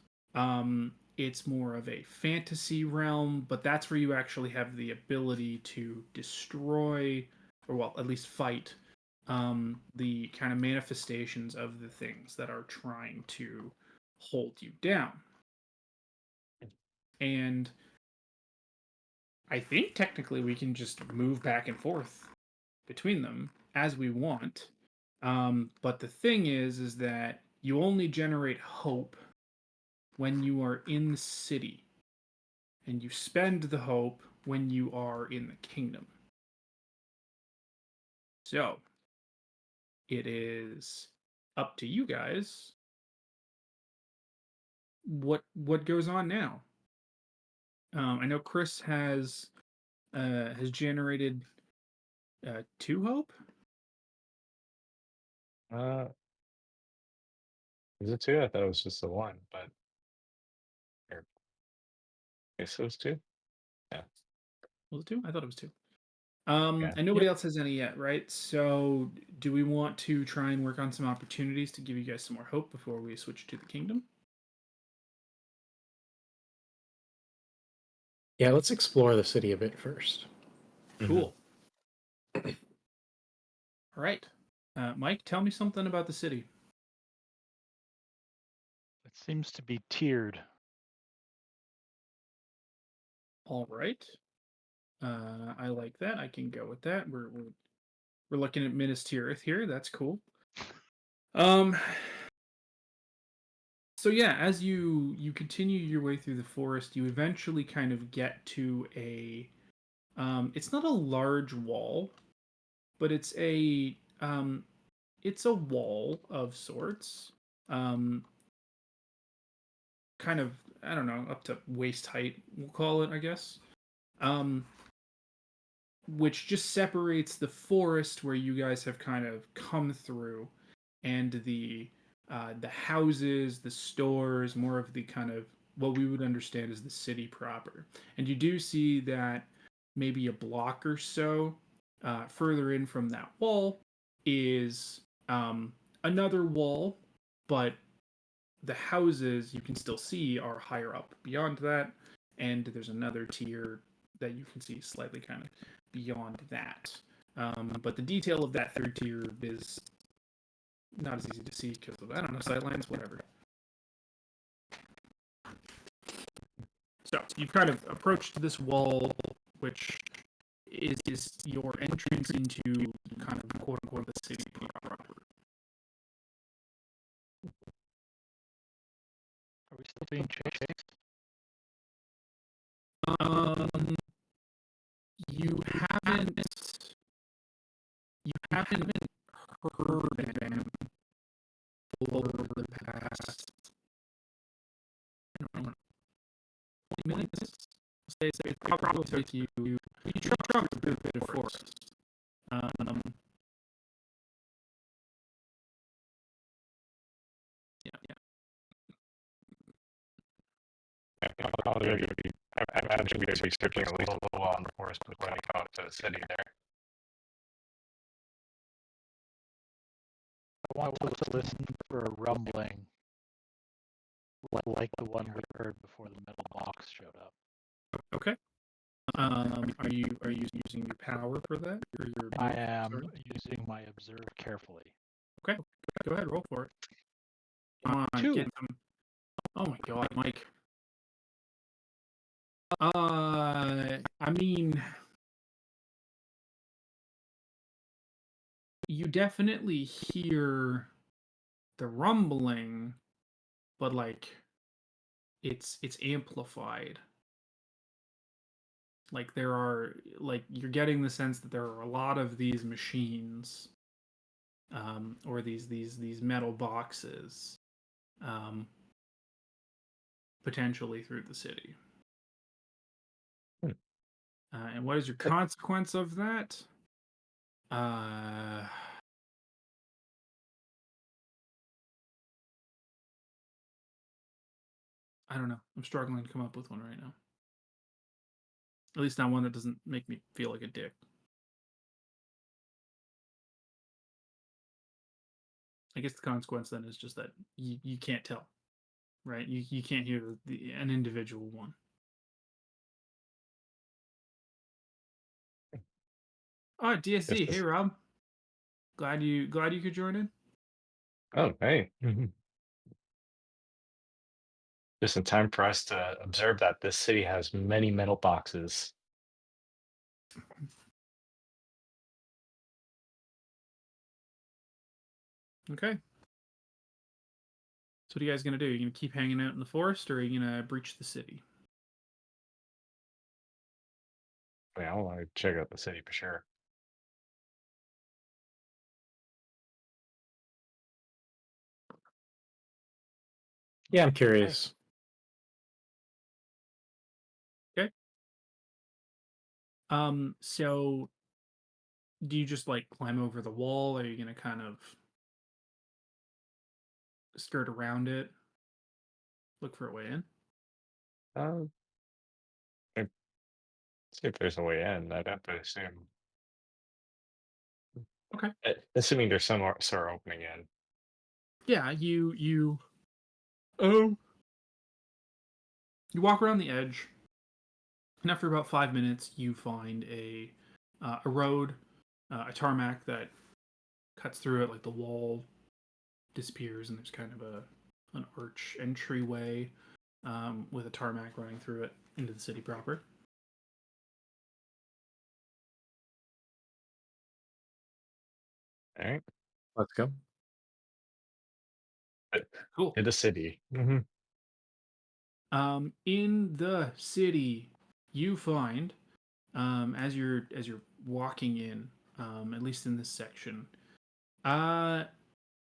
It's more of a fantasy realm, but that's where you actually have the ability to destroy, or well, at least fight, the kind of manifestations of the things that are trying to hold you down. And I think technically we can just move back and forth between them as we want. But the thing is that you only generate hope when you are in the city, and you spend the hope when you are in the kingdom. So it is up to you guys what goes on now. I know Chris has generated 2 hope. Is it 2? I thought it was just the 1, but I guess it was 2. Yeah. Was it 2? I thought it was 2. Yeah. And nobody else has any yet, right? So do we want to try and work on some opportunities to give you guys some more hope before we switch to the kingdom? Yeah, let's explore the city a bit first. Cool. All right. Mike, tell me something about the city. It seems to be tiered. All right. I like that. I can go with that. We're looking at Minas Tirith here. That's cool. So yeah, as you continue your way through the forest, you eventually kind of get to a it's not a large wall, but it's a wall of sorts. Kind of, I don't know, up to waist height, we'll call it, I guess. Which just separates the forest where you guys have kind of come through, and the houses, the stores, more of the kind of what we would understand as the city proper. And you do see that maybe a block or so further in from that wall is another wall, but the houses you can still see are higher up beyond that, and there's another tier that you can see slightly kind of beyond that. But the detail of that third tier is not as easy to see because of, I don't know, sightlines, whatever. So you've kind of approached this wall, which is your entrance into kind of quote unquote the city proper. Are we still being chased? You haven't heard them over the past, I don't know, 20 minutes. Say it probably took you trucked a good bit of forest. Yeah. I imagine you guys be searching at least a little while in the forest before they come up to the city there. I want to listen for a rumbling, like the one we heard before the metal box showed up. Okay. Are you using your power for that, or your? I am using my observe carefully. Okay. Go ahead. Roll for it. Come on. 2. Get them. Oh my God, Mike. I mean, you definitely hear the rumbling, but like it's amplified. Like there are you're getting the sense that there are a lot of these machines, or these metal boxes, potentially through the city. And what is your consequence of that? I don't know. I'm struggling to come up with one right now. At least not one that doesn't make me feel like a dick. I guess the consequence then is just that you can't tell, right? You can't hear an individual one. All right, DSC. Hey, Rob. Glad you could join in. Oh, hey. Just in time for us to observe that this city has many metal boxes. Okay. So what are you guys gonna do? Are you gonna keep hanging out in the forest, or are you gonna breach the city? I want to check out the city for sure. Yeah, I'm curious. Okay. So do you just like climb over the wall? Or are you gonna kind of skirt around it? Look for a way in? Uh, let's see if there's a way in. I'd have to assume. Okay. Assuming there's some sort of opening in. Yeah, oh you walk around the edge, and after about 5 minutes, you find a road, a tarmac that cuts through it. Like the wall disappears, and there's kind of an arch entryway, with a tarmac running through it into the city proper. All right. Let's go. Cool. In the city. In the city, you find, as you're walking in, at least in this section,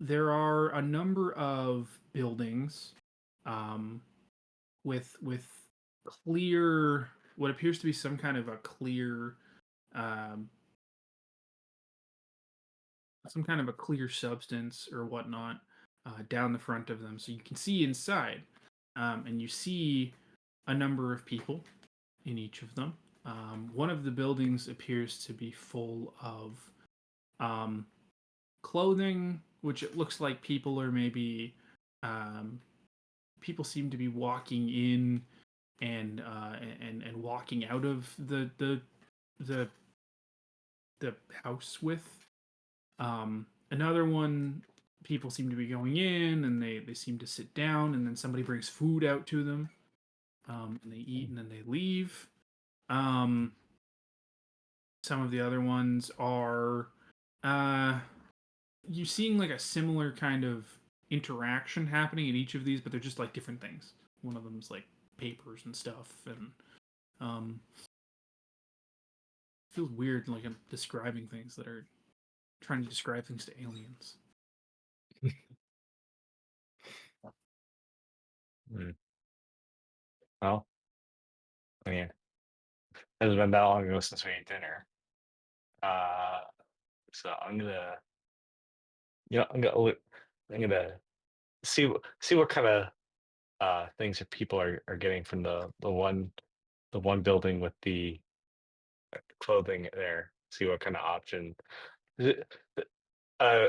there are a number of buildings, with clear, what appears to be some kind of a clear, um, substance or whatnot, down the front of them, so you can see inside, and you see a number of people in each of them. One of the buildings appears to be full of, clothing, which it looks like people are maybe, people seem to be walking in and walking out of the house with. Another one, people seem to be going in and they seem to sit down, and then somebody brings food out to them, and they eat and then they leave. Some of the other ones are, you seeing like a similar kind of interaction happening at each of these, but they're just like different things. One of them's like papers and stuff, and feels weird like I'm describing things that are trying to describe things to aliens. Well, I mean, it hasn't been that long ago since we ate dinner. So I'm gonna, I'm gonna see what kind of things that people are getting from the one building with the clothing there. See what kind of option. Is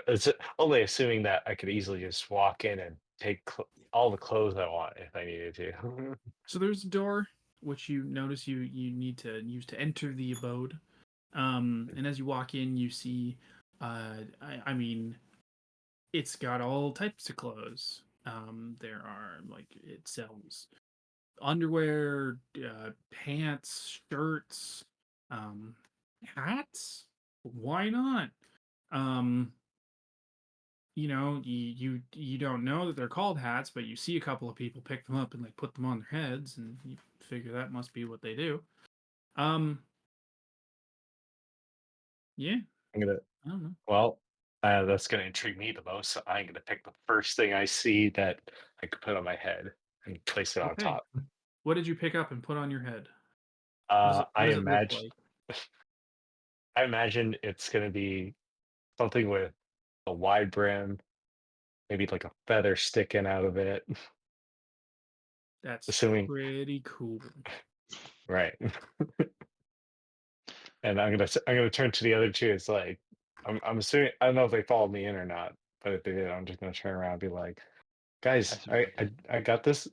is it only assuming that I could easily just walk in and take all the clothes I want if I needed to. So there's a door which you notice you need to use to enter the abode. And as you walk in, you see, I mean, it's got all types of clothes. There are like it sells underwear, pants, shirts, um, hats. Why not? Um, you don't know that they're called hats, but you see a couple of people pick them up and like put them on their heads, and you figure that must be what they do. Um, yeah, I'm gonna I don't know. well, that's gonna intrigue me the most. So I'm gonna pick the first thing I see that I could put on my head and place it on Okay, top. what did you pick up and put on your head? What I does it look imagine like? I imagine it's gonna be something with a wide brim, maybe like a feather sticking out of it. That's Assuming pretty cool. right. And I'm gonna turn to the other two. It's like I'm assuming I don't know if they followed me in or not, but if they did, I'm just gonna turn around and be like, I guys, I certainly I, did. I got this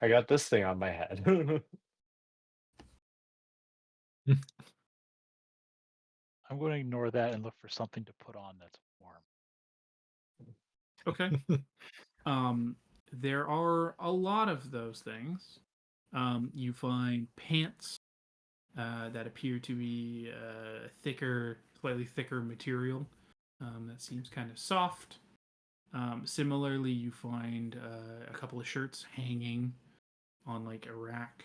I got this thing on my head. I'm going to ignore that and look for something to put on that's warm. Okay. There are a lot of those things. You find pants that appear to be slightly thicker material that seems kind of soft. Similarly, you find a couple of shirts hanging on like a rack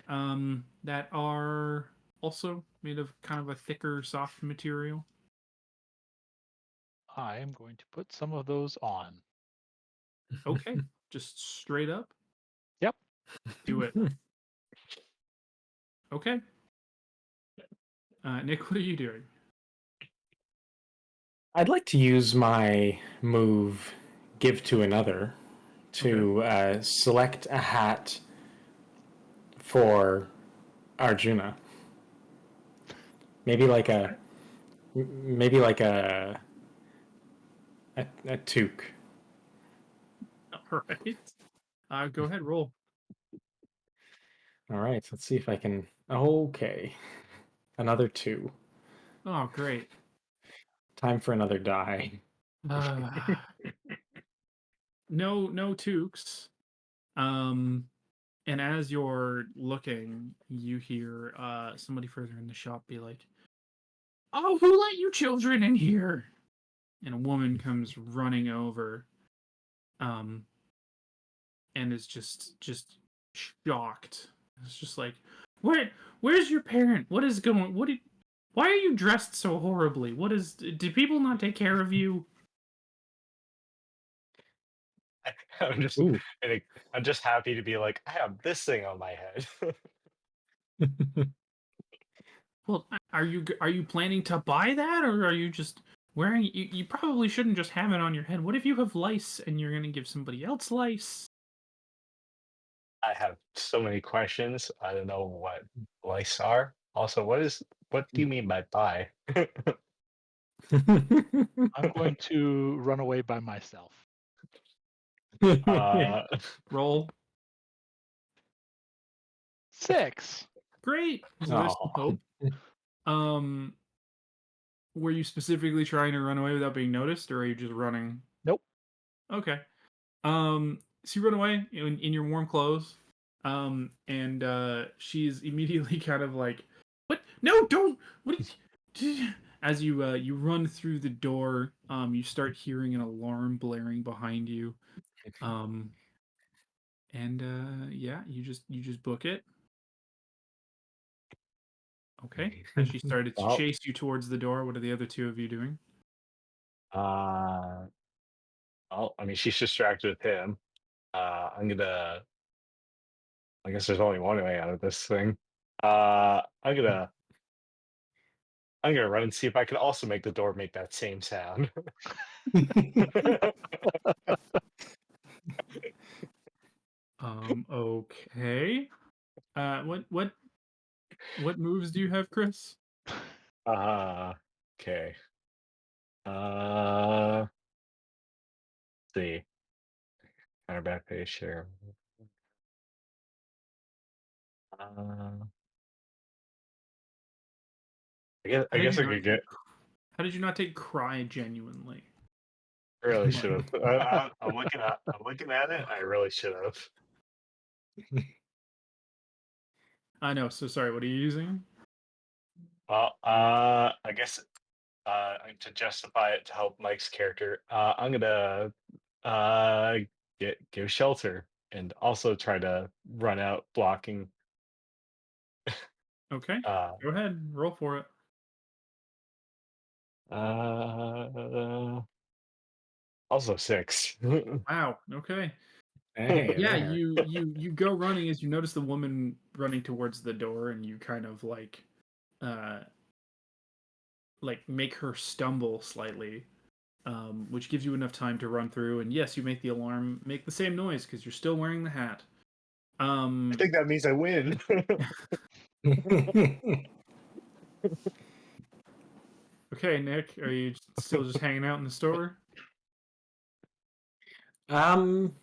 that are also made of kind of a thicker, soft material. I am going to put some of those on. Okay, just straight up Yep. do it. Okay, Nick, what are you doing? I'd like to use my move, Give to Another, Okay, to select a hat for Arjuna. Maybe like okay, maybe like a toque. all right. Go ahead, roll. All right, let's see if I can. Okay, another 2. Oh, great. Time for another die. Uh, no toques. Um, and as you're looking, you hear somebody further in the shop be like, "Oh, who let you children in here?" And a woman comes running over, um, and is just shocked. It's just like, where's your parent? What is going? Why are you dressed so horribly? What is? Do people not take care of you? I'm just Ooh. I'm just happy to be like I have this thing on my head. Well, are you planning to buy that, or are you just wearing? You probably shouldn't just have it on your head. What if you have lice and you're gonna give somebody else lice? I have so many questions. I don't know what lice are. Also, what do you mean by pie? I'm going to run away by myself. uh, Roll. 6. Great. So there's some Oh. hope. Um, were you specifically trying to run away without being noticed, or are you just running? Nope. Okay. So you run away in your warm clothes. And she's immediately kind of like, "What? No, don't! What?" As you run through the door, you start hearing an alarm blaring behind you. Um, and yeah, you just book it. Okay. As she started to Well, chase you towards the door, what are the other two of you doing? uh, well, I mean, she's distracted with him. I'm gonna. I guess there's only one way out of this thing. Uh, I'm gonna. I'm gonna run and see if I can also make the door make that same sound. Okay. What moves do you have, Chris? Okay. Let's see. Counterback phase share. Uh, I How did guess you I not could take? get. How did you not take cry genuinely? I really should have. I'm looking at it. I really should have. I know. So sorry. What are you using? Well, I guess to justify it to help Mike's character, I'm gonna uh give shelter and also try to run out blocking. Okay. Uh, Go ahead. Roll for it. also 6. Wow. Okay. Hey Yeah. there. You go running as you notice the woman running towards the door, and you kind of uh make her stumble slightly, which gives you enough time to run through. And yes, you make the alarm make the same noise because you're still wearing the hat. I think that means I win. Okay, Nick, are you still just hanging out in the store? um,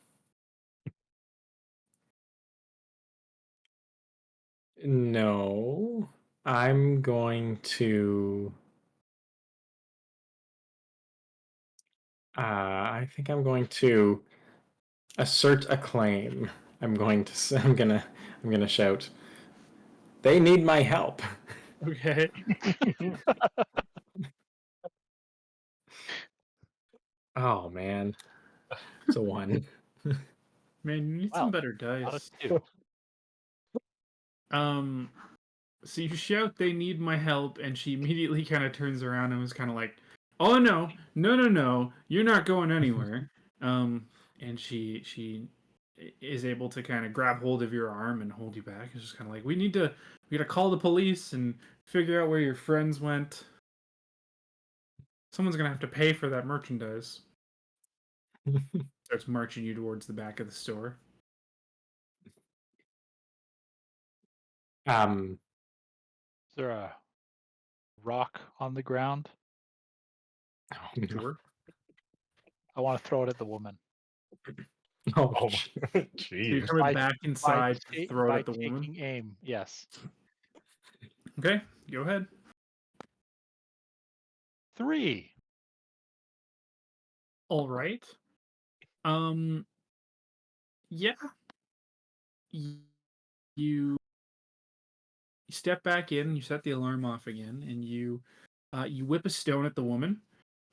no, I'm going to. I think I'm going to assert a claim. I'm going to. I'm gonna shout. They need my help. Okay. Oh man, it's a 1. Man, you need some Well, better out of dice. 2. Um, so you shout, "They need my help," and she immediately kind of turns around and was kind of like, "Oh no, no, no, no, you're not going anywhere." And she is able to kind of grab hold of your arm and hold you back. It's just kind of like, we gotta call the police and figure out where your friends went. Someone's gonna have to pay for that merchandise. Starts marching you towards the back of the store. um, Is there a rock on the ground? oh, no. Sure. I want to throw it at the woman. Oh, Oh, So you're jeez. coming back By, inside to throw it by at the woman. taking aim, yes. Okay, go ahead. 3. All right. Um, yeah. y- You step back in, you set the alarm off again, and you whip a stone at the woman.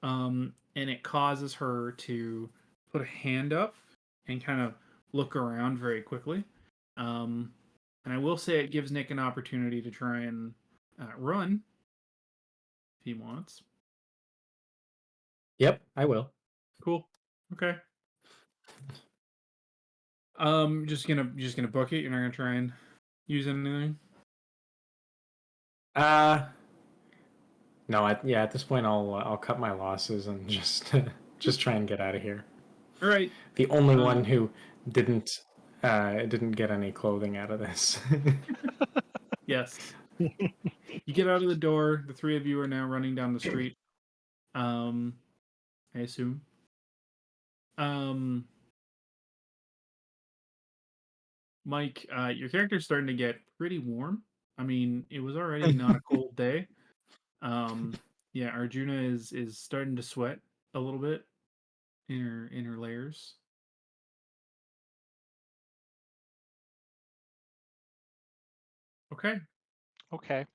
And it causes her to put a hand up and kind of look around very quickly. Um, and I will say it gives Nick an opportunity to try and run if he wants. yep, I will. Cool. Okay. Just gonna book it. You're not gonna try and use anything. Uh, no, yeah. At this point, I'll cut my losses and just try and get out of here. All right. The only Um, one who didn't didn't get any clothing out of this. Yes. You get out of the door. The three of you are now running down the street. I assume. Um, Mike, your character's starting to get pretty warm. I mean, it was already not a cold day. Yeah, Arjuna is starting to sweat a little bit in her layers. Okay. Okay.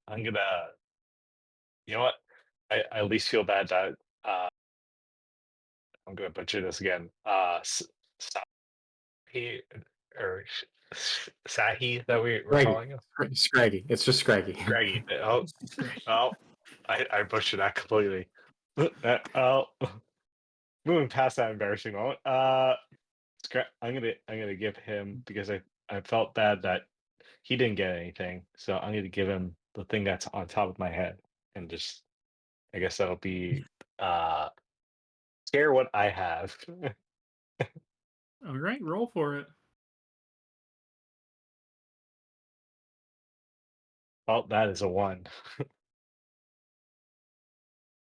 I'm gonna. You know what? I at least feel bad that I'm gonna butcher this again. Sahi or Sahi that we're Scraggy, calling him. Scraggy. It's just Scraggy. Greggy. Oh, I butchered that completely. Oh, moving past that embarrassing moment. I'm gonna give him because I felt bad that he didn't get anything, so I'm gonna give him the thing that's on top of my head, and just I guess that'll be uh share what I have. All right, roll for it. Well, that is a 1.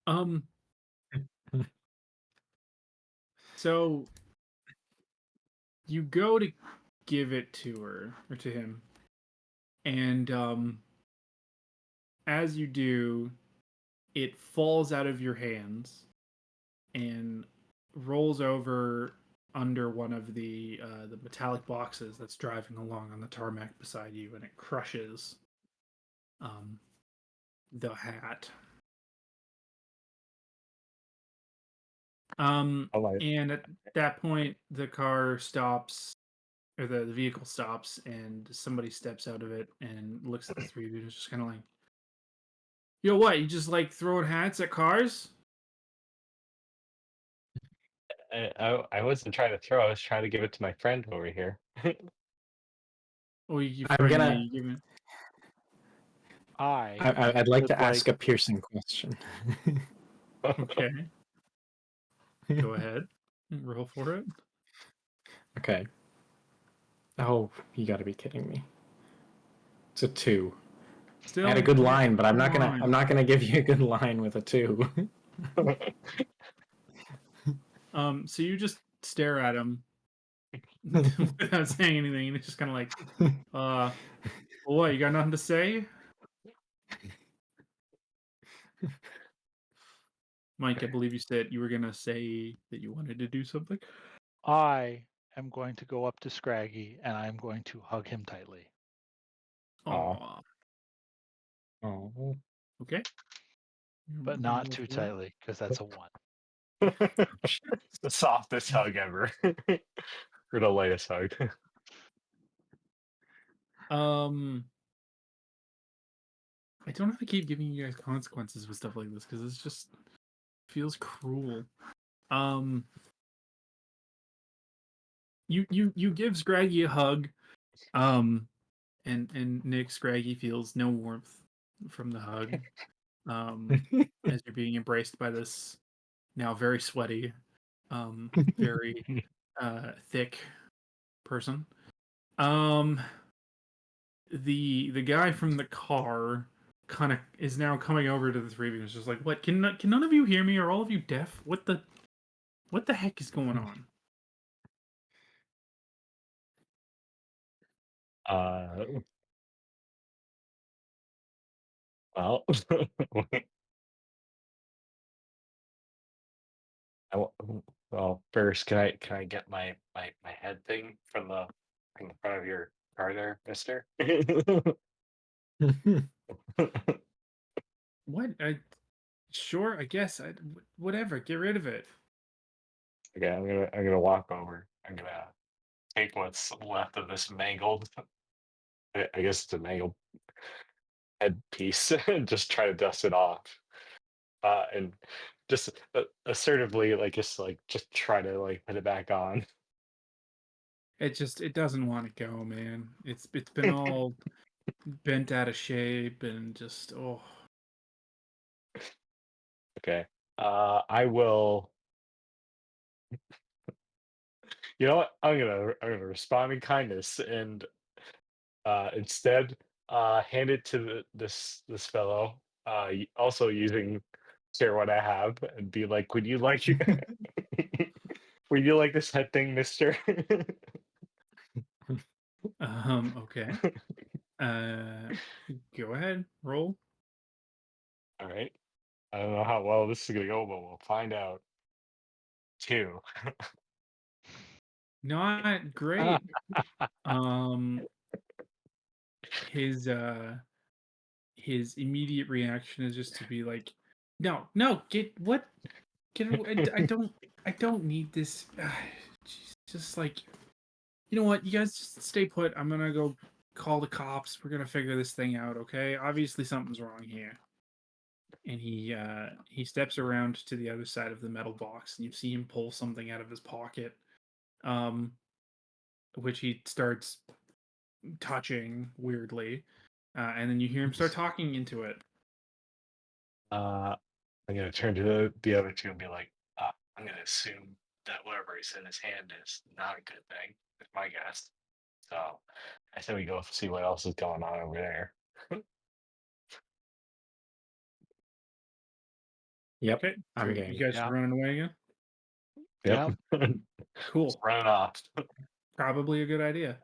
Um, so you go to give it to her or to him, and as you do, it falls out of your hands and rolls over under one of the metallic boxes that's driving along on the tarmac beside you, and it crushes um, the hat. I like. And at that point, the car stops, or the vehicle stops, and somebody steps out of it and looks at the three of you. And it's just kind of like, yo, what? You just like throwing hats at cars? I wasn't trying to throw. I was trying to give it to my friend over here. Or you I'm friend gonna. me? You giving? I'd like would to ask a piercing question. Okay, go ahead. Roll for it. Okay. Oh, you got to be kidding me. It's a 2. Still, I had a good yeah, line, but I'm not line. gonna give you a good line with a 2. So you just stare at him without saying anything, and it's just kind of like, well, what? You got nothing to say, Mike? I believe you said you were gonna say that you wanted to do something. I am going to go up to Scraggy and I'm going to hug him tightly. Aw. Oh. Okay. But not too tightly, because that's a 1. The softest hug ever. Or the lightest hug. I don't have to keep giving you guys consequences with stuff like this because it's just feels cruel. You give Scraggy a hug, and Nick Scraggy feels no warmth from the hug. As you're being embraced by this now very sweaty, very thick person. The guy from the car kind of is now coming over to the three of you. It's just like, what? Can none of you hear me? Are all of you deaf? What the heck is going on? Well, well, first, can I get my head thing from the front of your car there, Mister? What? Sure, I guess. Whatever. Get rid of it. Okay, I'm gonna walk over. I'm gonna take what's left of this mangled. I guess it's a mangled headpiece and just try to dust it off. And just assertively, like just try to like put it back on. It doesn't want to go, man. It's been all bent out of shape and just Okay. I will. You know what? I'm gonna respond in kindness and instead hand it to this fellow. Also using share what I have and be like, would you like would you like this head thing, Mister? okay. Go ahead, roll. All right. I don't know how well this is gonna go, but we'll find out. 2. Not great. His immediate reaction is just to be like, no, get what? Get away. I don't need this. Just like, you know what? You guys just stay put. I'm gonna go call the cops. We're gonna figure this thing out, okay? Obviously something's wrong here. And he steps around to the other side of the metal box, and you see him pull something out of his pocket, which he starts touching weirdly, and then you hear him start talking into it. I'm gonna turn to the other two and be like, I'm gonna assume that whatever he's in his hand is not a good thing. Is my guess. So I say we go see what else is going on over there. Yep, Okay, I'm so game. you guys Yeah. running away again? Yep. Just Cool. running off. Probably a good idea.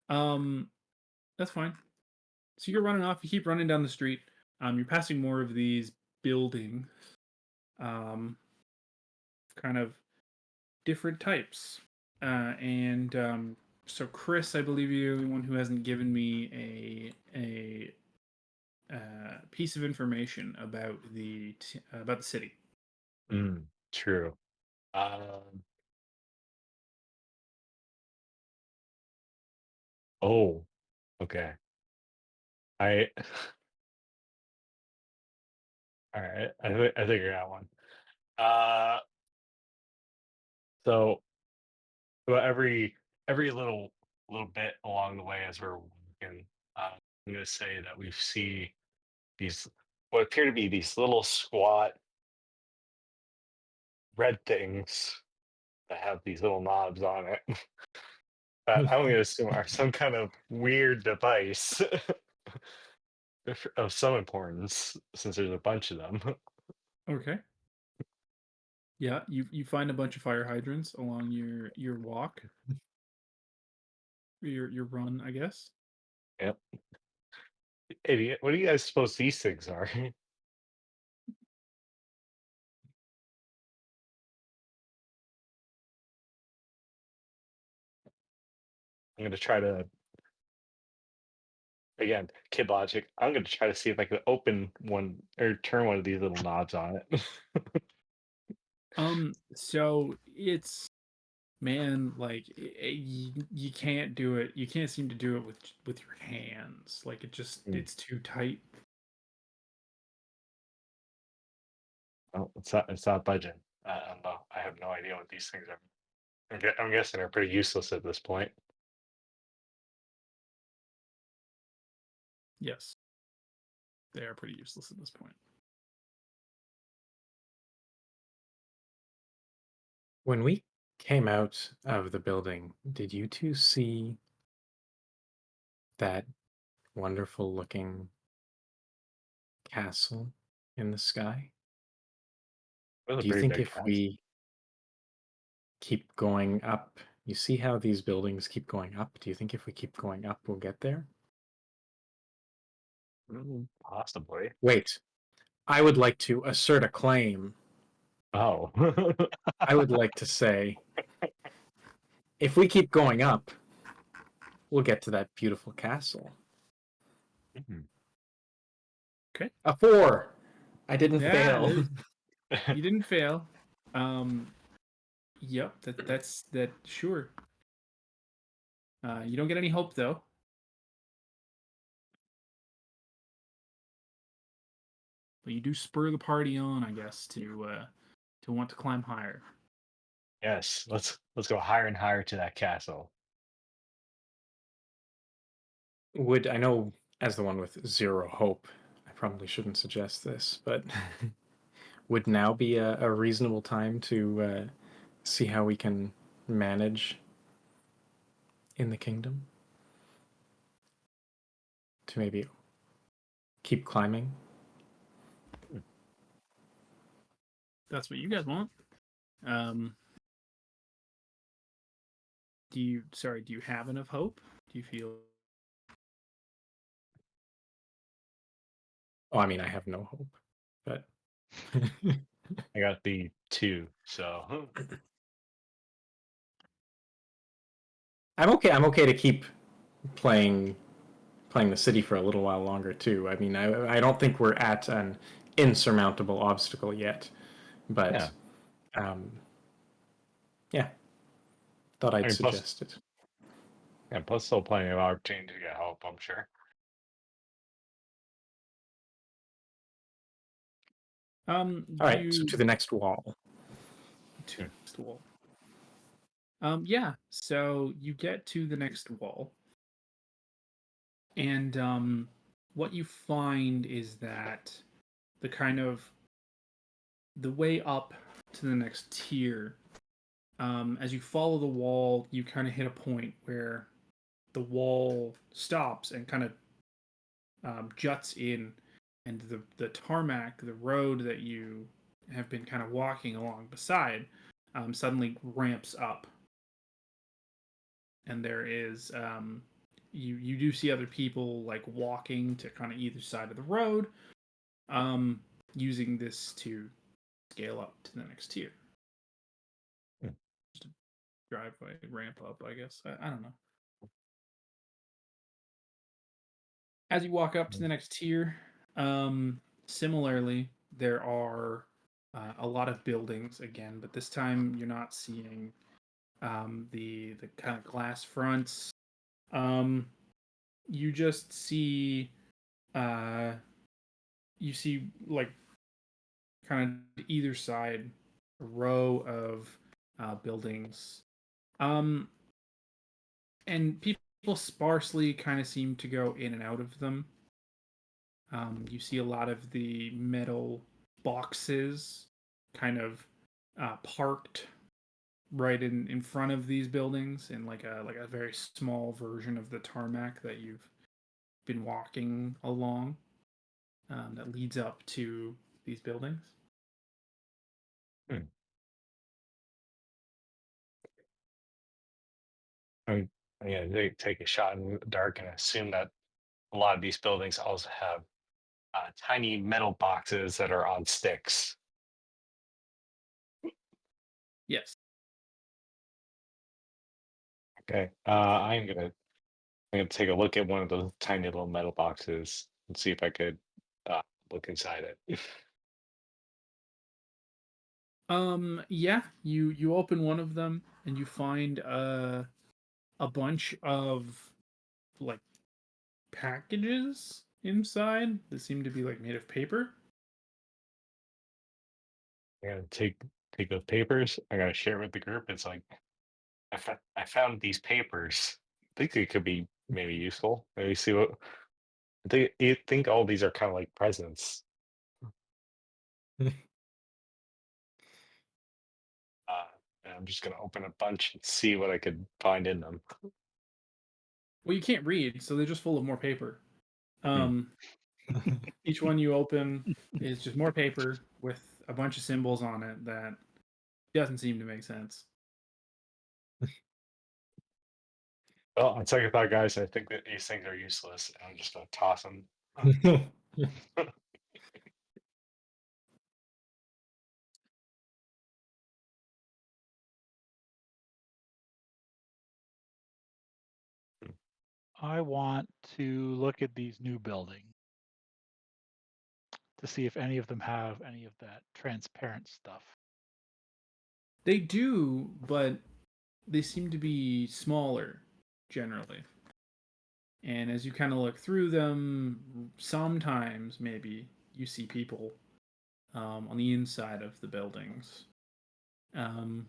That's fine. So you're running off. You keep running down the street. You're passing more of these buildings. Kind of different types. And so Chris, I believe you're the one who hasn't given me a piece of information about the city. True. Um, oh, okay. I all right. I think I got one. Uh, so well, every little bit along the way as we're walking, I'm gonna say that we see these what appear to be these little squat red things that have these little knobs on it that I'm gonna assume are some kind of weird device of some importance since there's a bunch of them. Okay. Yeah, you find a bunch of fire hydrants along your walk, your run, I guess. Yep. Idiot. What do you guys suppose these things are? I'm gonna try to again, kid logic. I'm gonna try to see if I can open one or turn one of these little knobs on it. So it's man, like you can't do it. You can't seem to do it with your hands. Like Mm. it's too tight. Oh, it's not budging. I don't know. I have no idea what these things are. I'm guessing they're pretty useless at this point. Yes, they are pretty useless at this point. When we came out of the building, did you two see that wonderful looking castle in the sky? It was a Do you pretty think big if house. we keep going up, you see how these buildings keep going up? Do you think if we keep going up, we'll get there? Possibly. Wait, I would like to assert a claim. Oh. I would like to say if we keep going up, we'll get to that beautiful castle. Mhm. Okay. A 4. I didn't Yeah, fail. you didn't fail. Yep, that's that. Sure. You don't get any hope though. But you do spur the party on, I guess, to want to climb higher. Yes, let's go higher and higher to that castle. Would I know as the one with 0 hope, I probably shouldn't suggest this, but would now be a reasonable time to see how we can manage in the kingdom? To maybe keep climbing? That's what you guys want. Um, do you have enough hope? Do you feel Oh, I mean, I have no hope, but I got the 2, so I'm okay. I'm okay to keep playing the city for a little while longer too. I mean, I don't think we're at an insurmountable obstacle yet, yeah. but yeah, thought I I'd mean, plus, suggest it. yeah, plus still plenty of opportunity to get help, I'm sure. All right, so to the next wall. to the next wall? Yeah. So you get to the next wall, and what you find is that the kind of the way up to the next tier, as you follow the wall, you kind of hit a point where the wall stops and kind of juts in, and the tarmac, the road that you have been kind of walking along beside, suddenly ramps up, and there is you do see other people like walking to kind of either side of the road, using this to scale up to the next tier. Hmm. Just a driveway ramp up, I guess. I don't know. As you walk up to the next tier, similarly, there are a lot of buildings again, but this time you're not seeing the kind of glass fronts. You just see you see like kind of either side a row of buildings, and people sparsely kind of seem to go in and out of them. You see a lot of the metal boxes kind of parked right in front of these buildings in like a very small version of the tarmac that you've been walking along, that leads up to these buildings. Hmm. I'm gonna take a shot in the dark and assume that a lot of these buildings also have tiny metal boxes that are on sticks. Yes. Okay. I'm gonna take a look at one of those tiny little metal boxes and see if I could look inside it. Yeah, you open one of them and you find a bunch of like packages inside that seem to be like made of paper. I'm gonna take those papers. I'm gonna share it with the group. It's like I found these papers. I think they could be maybe useful. Maybe see what you think. All these are kind of like presents. And I'm just gonna open a bunch and see what I could find in them. Well, you can't read, so they're just full of more paper. Hmm. Each one you open is just more paper with a bunch of symbols on it that doesn't seem to make sense. Well, on second thought, guys, I think that these things are useless. And I'm just gonna toss them. I want to look at these new buildings to see if any of them have any of that transparent stuff. They do, but they seem to be smaller generally. And as you kind of look through them, sometimes maybe you see people on the inside of the buildings. Um,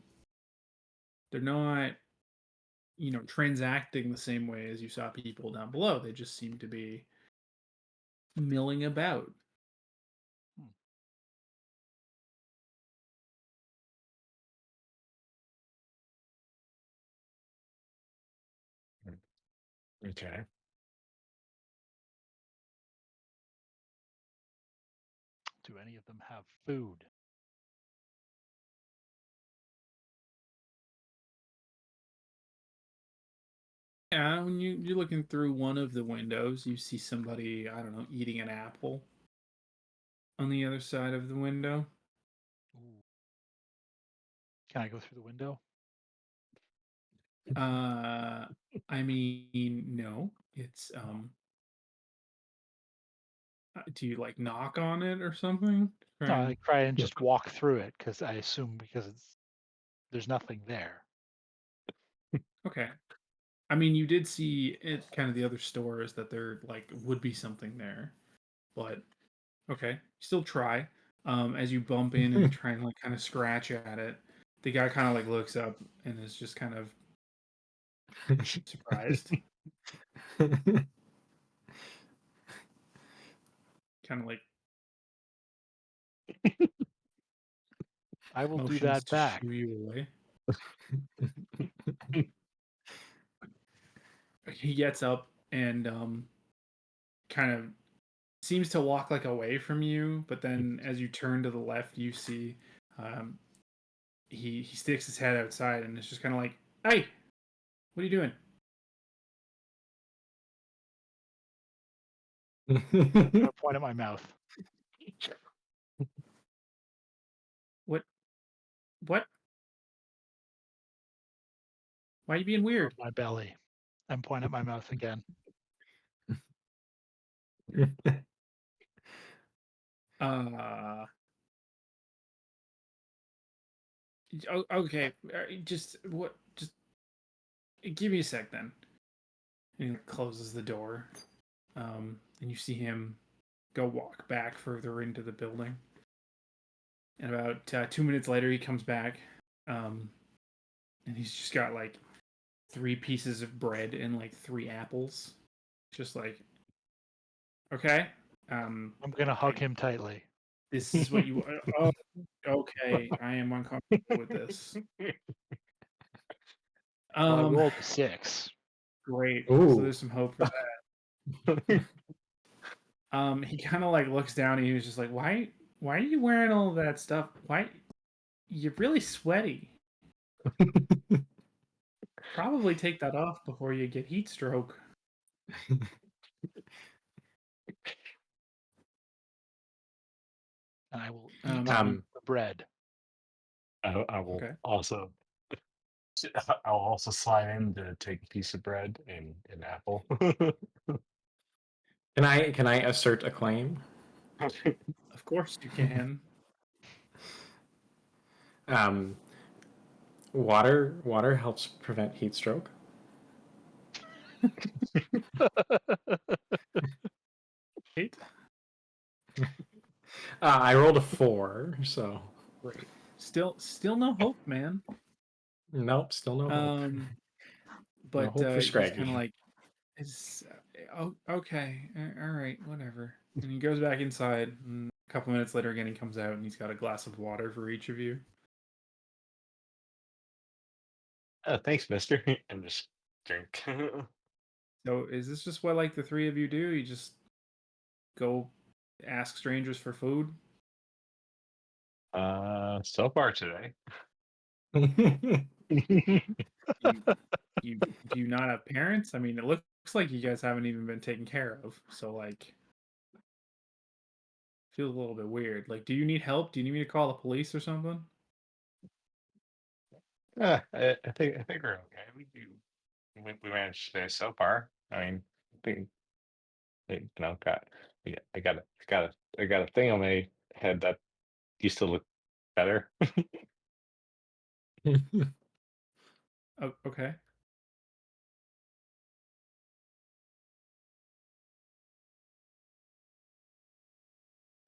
they're not, transacting the same way as you saw people down below. They just seem to be milling about. Hmm. Okay. Do any of them have food? Yeah, when you're looking through one of the windows, you see somebody, I don't know, eating an apple on the other side of the window. Ooh. Can I go through the window? Uh, I mean, no. It's do you like knock on it or something? No, Try I try and just walk through it because I assume because there's nothing there. Okay. I mean, you did see it kind of the other stores that there like would be something there, but okay, still try. As you bump in and try and like kind of scratch at it, the guy kind of like looks up and is just kind of surprised, kind of like I will do motions that to back. shoo you away. He gets up and kind of seems to walk like away from you, but then as you turn to the left, you see um, he sticks his head outside and it's just kind of like, "Hey, what are you doing?" I'm gonna point at my mouth. What? What? Why are you being Or weird? my belly. And point at my mouth again. Uh. Okay. Just what? Just give me a sec then. And he closes the door. And you see him go walk back further into the building. And about 2 minutes later, he comes back, and he's just got like 3 pieces of bread and like 3 apples. Just like, okay, I'm gonna hug him tightly. this is what you. Oh, okay. I am uncomfortable with this. Well, I rolled a 6. Great. So Ooh. there's some hope for that. He kind of like looks down and he was just like, why are you wearing all of that stuff? Why you're really sweaty. Probably take that off before you get heat stroke. And I will eat Um, the bread. I will Okay. also. I'll also slide in to take a piece of bread and an apple. Can I assert a claim? Of course you can. Water helps prevent heat stroke. Right? I rolled a 4, so Great. Still no hope, man. nope, still no hope. But No hope for he's Scraggy. kind of like, it's oh, okay, all right, whatever. And he goes back inside. And a couple minutes later, again, he comes out and he's got a glass of water for each of you. Thanks, mister. And just drink. So, is this just what like the 3 of you do? You just go ask strangers for food? So far today. You do you not have parents? I mean, it looks like you guys haven't even been taken care of. So like, feels a little bit weird. Like, do you need help? Do you need me to call the police or something? I think we're okay. We managed today so far. I mean, got I got a thing on my head that used to look better. Oh, okay.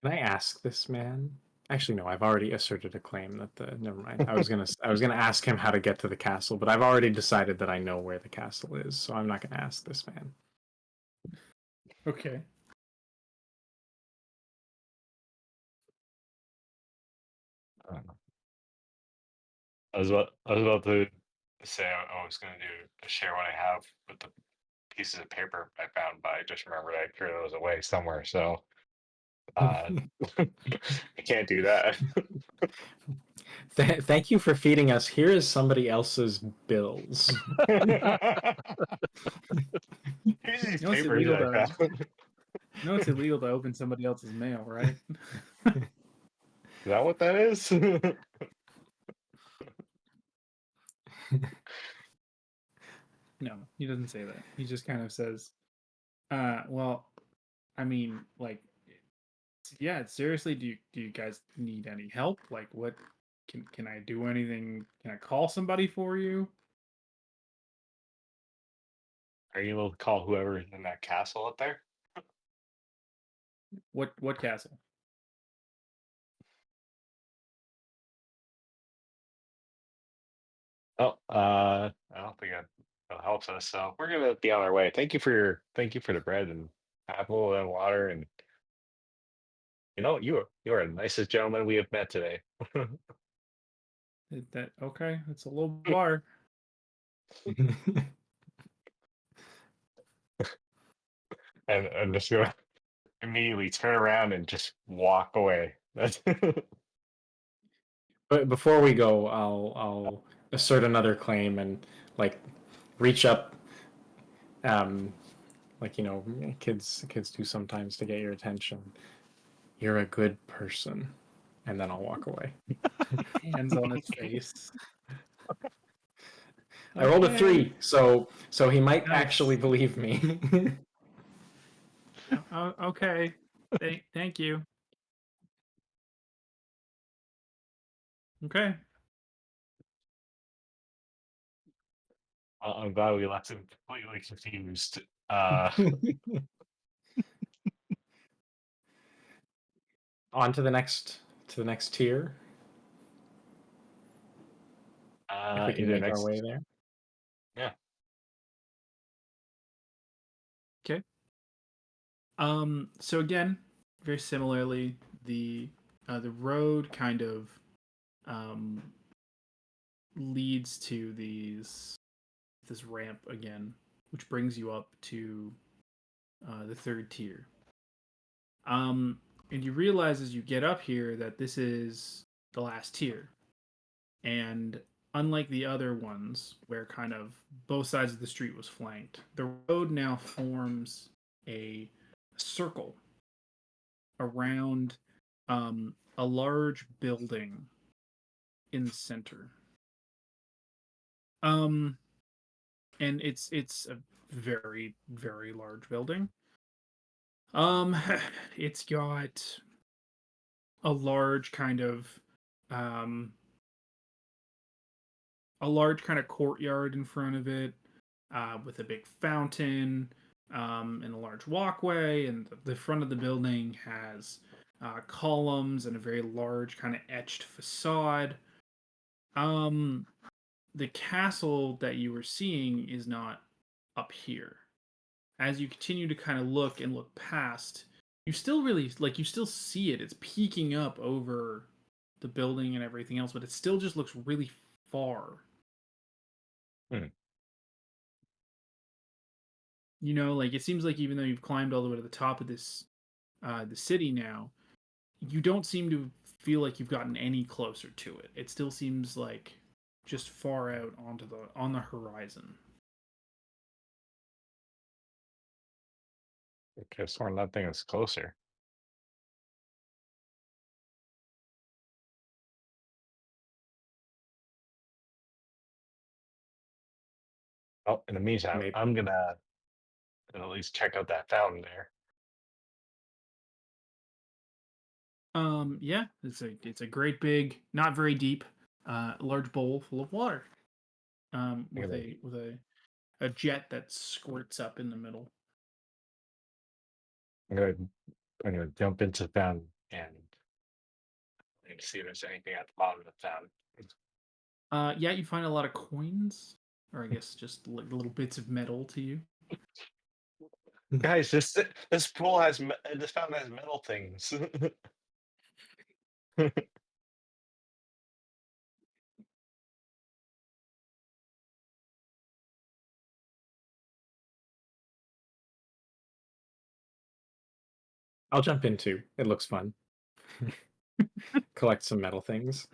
Can I ask this man? Actually, no. I've already asserted a claim that the. Never mind. I was gonna ask him how to get to the castle, but I've already decided that I know where the castle is, so I'm not gonna ask this man. Okay. I was about to say I was going to do share what I have with the pieces of paper I found, but I just remembered I threw those away somewhere. So I can't do that. Thank you for feeding us. Here is somebody else's bills. Here's these You know it's papers illegal that I to found. it's illegal to open somebody else's mail, right? Is that what that is? No, he doesn't say that. He just kind of says, well, I mean, like, yeah, seriously, do you guys need any help? Like, what can I do anything? Can I call somebody for you? Are you able to call whoever's in that castle up there? What castle? Oh, I don't think that helps us. So we're gonna be on our way. Thank you for the bread and apple and water, and you are the nicest gentleman we have met today. Okay? That's a low bar. And I'm just gonna immediately turn around and just walk away. That's But before we go, I'll assert another claim and like reach up, um, like kids do sometimes to get your attention. You're a good person, and then I'll walk away. Hands on his face. I rolled a Okay. 3, so he might Nice. actually believe me. Okay. Thank you. Okay. I'm glad we left him completely confused. On to the next tier, if we can Either make our next, way there. yeah. Okay. So again, very similarly, the road kind of um leads to this ramp again, which brings you up to the third tier. And you realize as you get up here that this is the last tier, and unlike the other ones where kind of both sides of the street was flanked, the road now forms a circle around a large building in the center. Um, and it's a very very large building. Um, it's got a large kind of um courtyard in front of it, with a big fountain, and a large walkway, and the front of the building has columns and a very large kind of etched facade. Um, the castle that you were seeing is not up here. As you continue to kind of look past, you still really you still see it. It's peeking up over the building and everything else, but it still just looks really far. Hmm. It seems like even though you've climbed all the way to the top of this the city now, you don't seem to feel like you've gotten any closer to it. It still seems like just far out on the horizon. I could have sworn that thing was closer. Oh, in the meantime, Maybe. I'm gonna at least check out that fountain there. Yeah, it's a great big, not very deep, large bowl full of water. I'm With gonna, a jet that squirts up in the middle. I'm gonna, I'm gonna jump into the fountain and see if there's anything at the bottom of the fountain. Yeah, you find a lot of coins, or I guess just like little bits of metal to you. Guys, this this fountain has metal things. I'll jump in too. It looks fun. Collect some metal things.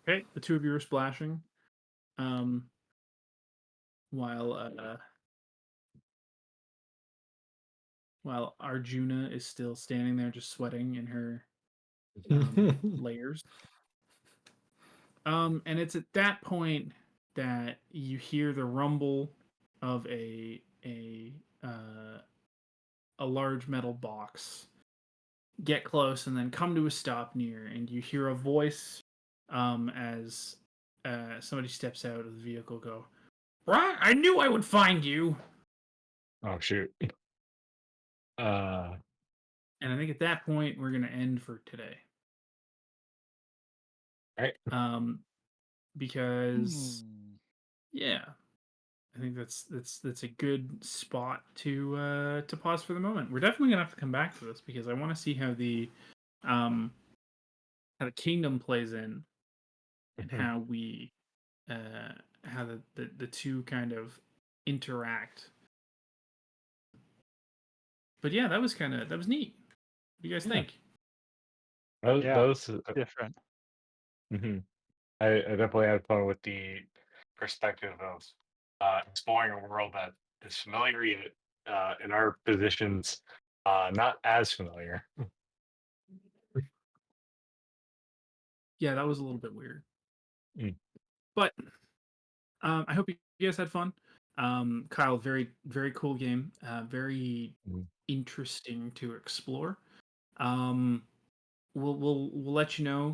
Okay, the two of you are splashing, um, while while Arjuna is still standing there, just sweating in her layers. And it's at that point that you hear the rumble of a large metal box get close and then come to a stop near, and you hear a voice as somebody steps out of the vehicle go, "Right, I knew I would find you." Oh shoot. Uh, And I think at that point we're gonna end for today. right. Because Hmm. yeah, I think that's a good spot to pause for the moment. We're definitely gonna have to come back to this because I want to see how the um how the kingdom plays in, and Mhm. how we how the two kind of interact. But yeah, that was neat. What do you guys Yeah. think? Yeah, Those different. mhm. I definitely had fun with the perspective of exploring a world that is familiar yet in our positions not as familiar. Yeah, that was a little bit weird. Mm. But I hope you guys had fun. Kyle, very cool game. Very Mm. interesting to explore. Um, we'll let you know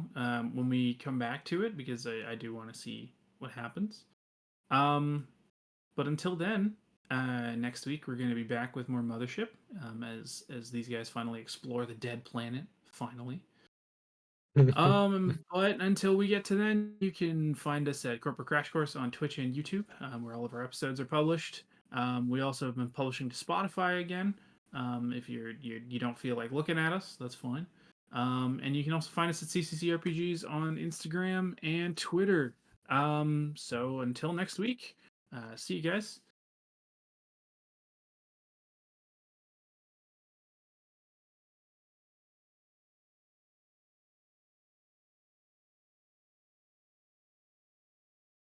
when we come back to it because I do want to see what happens. Um, but until then, next week we're going to be back with more Mothership as these guys finally explore the dead planet. Finally. But until we get to then, you can find us at Corporate Crash Course on Twitch and YouTube, where all of our episodes are published. We also have been publishing to Spotify again. If you don't feel like looking at us, that's fine. And you can also find us at CCC RPGs on Instagram and Twitter. So until next week, see you guys.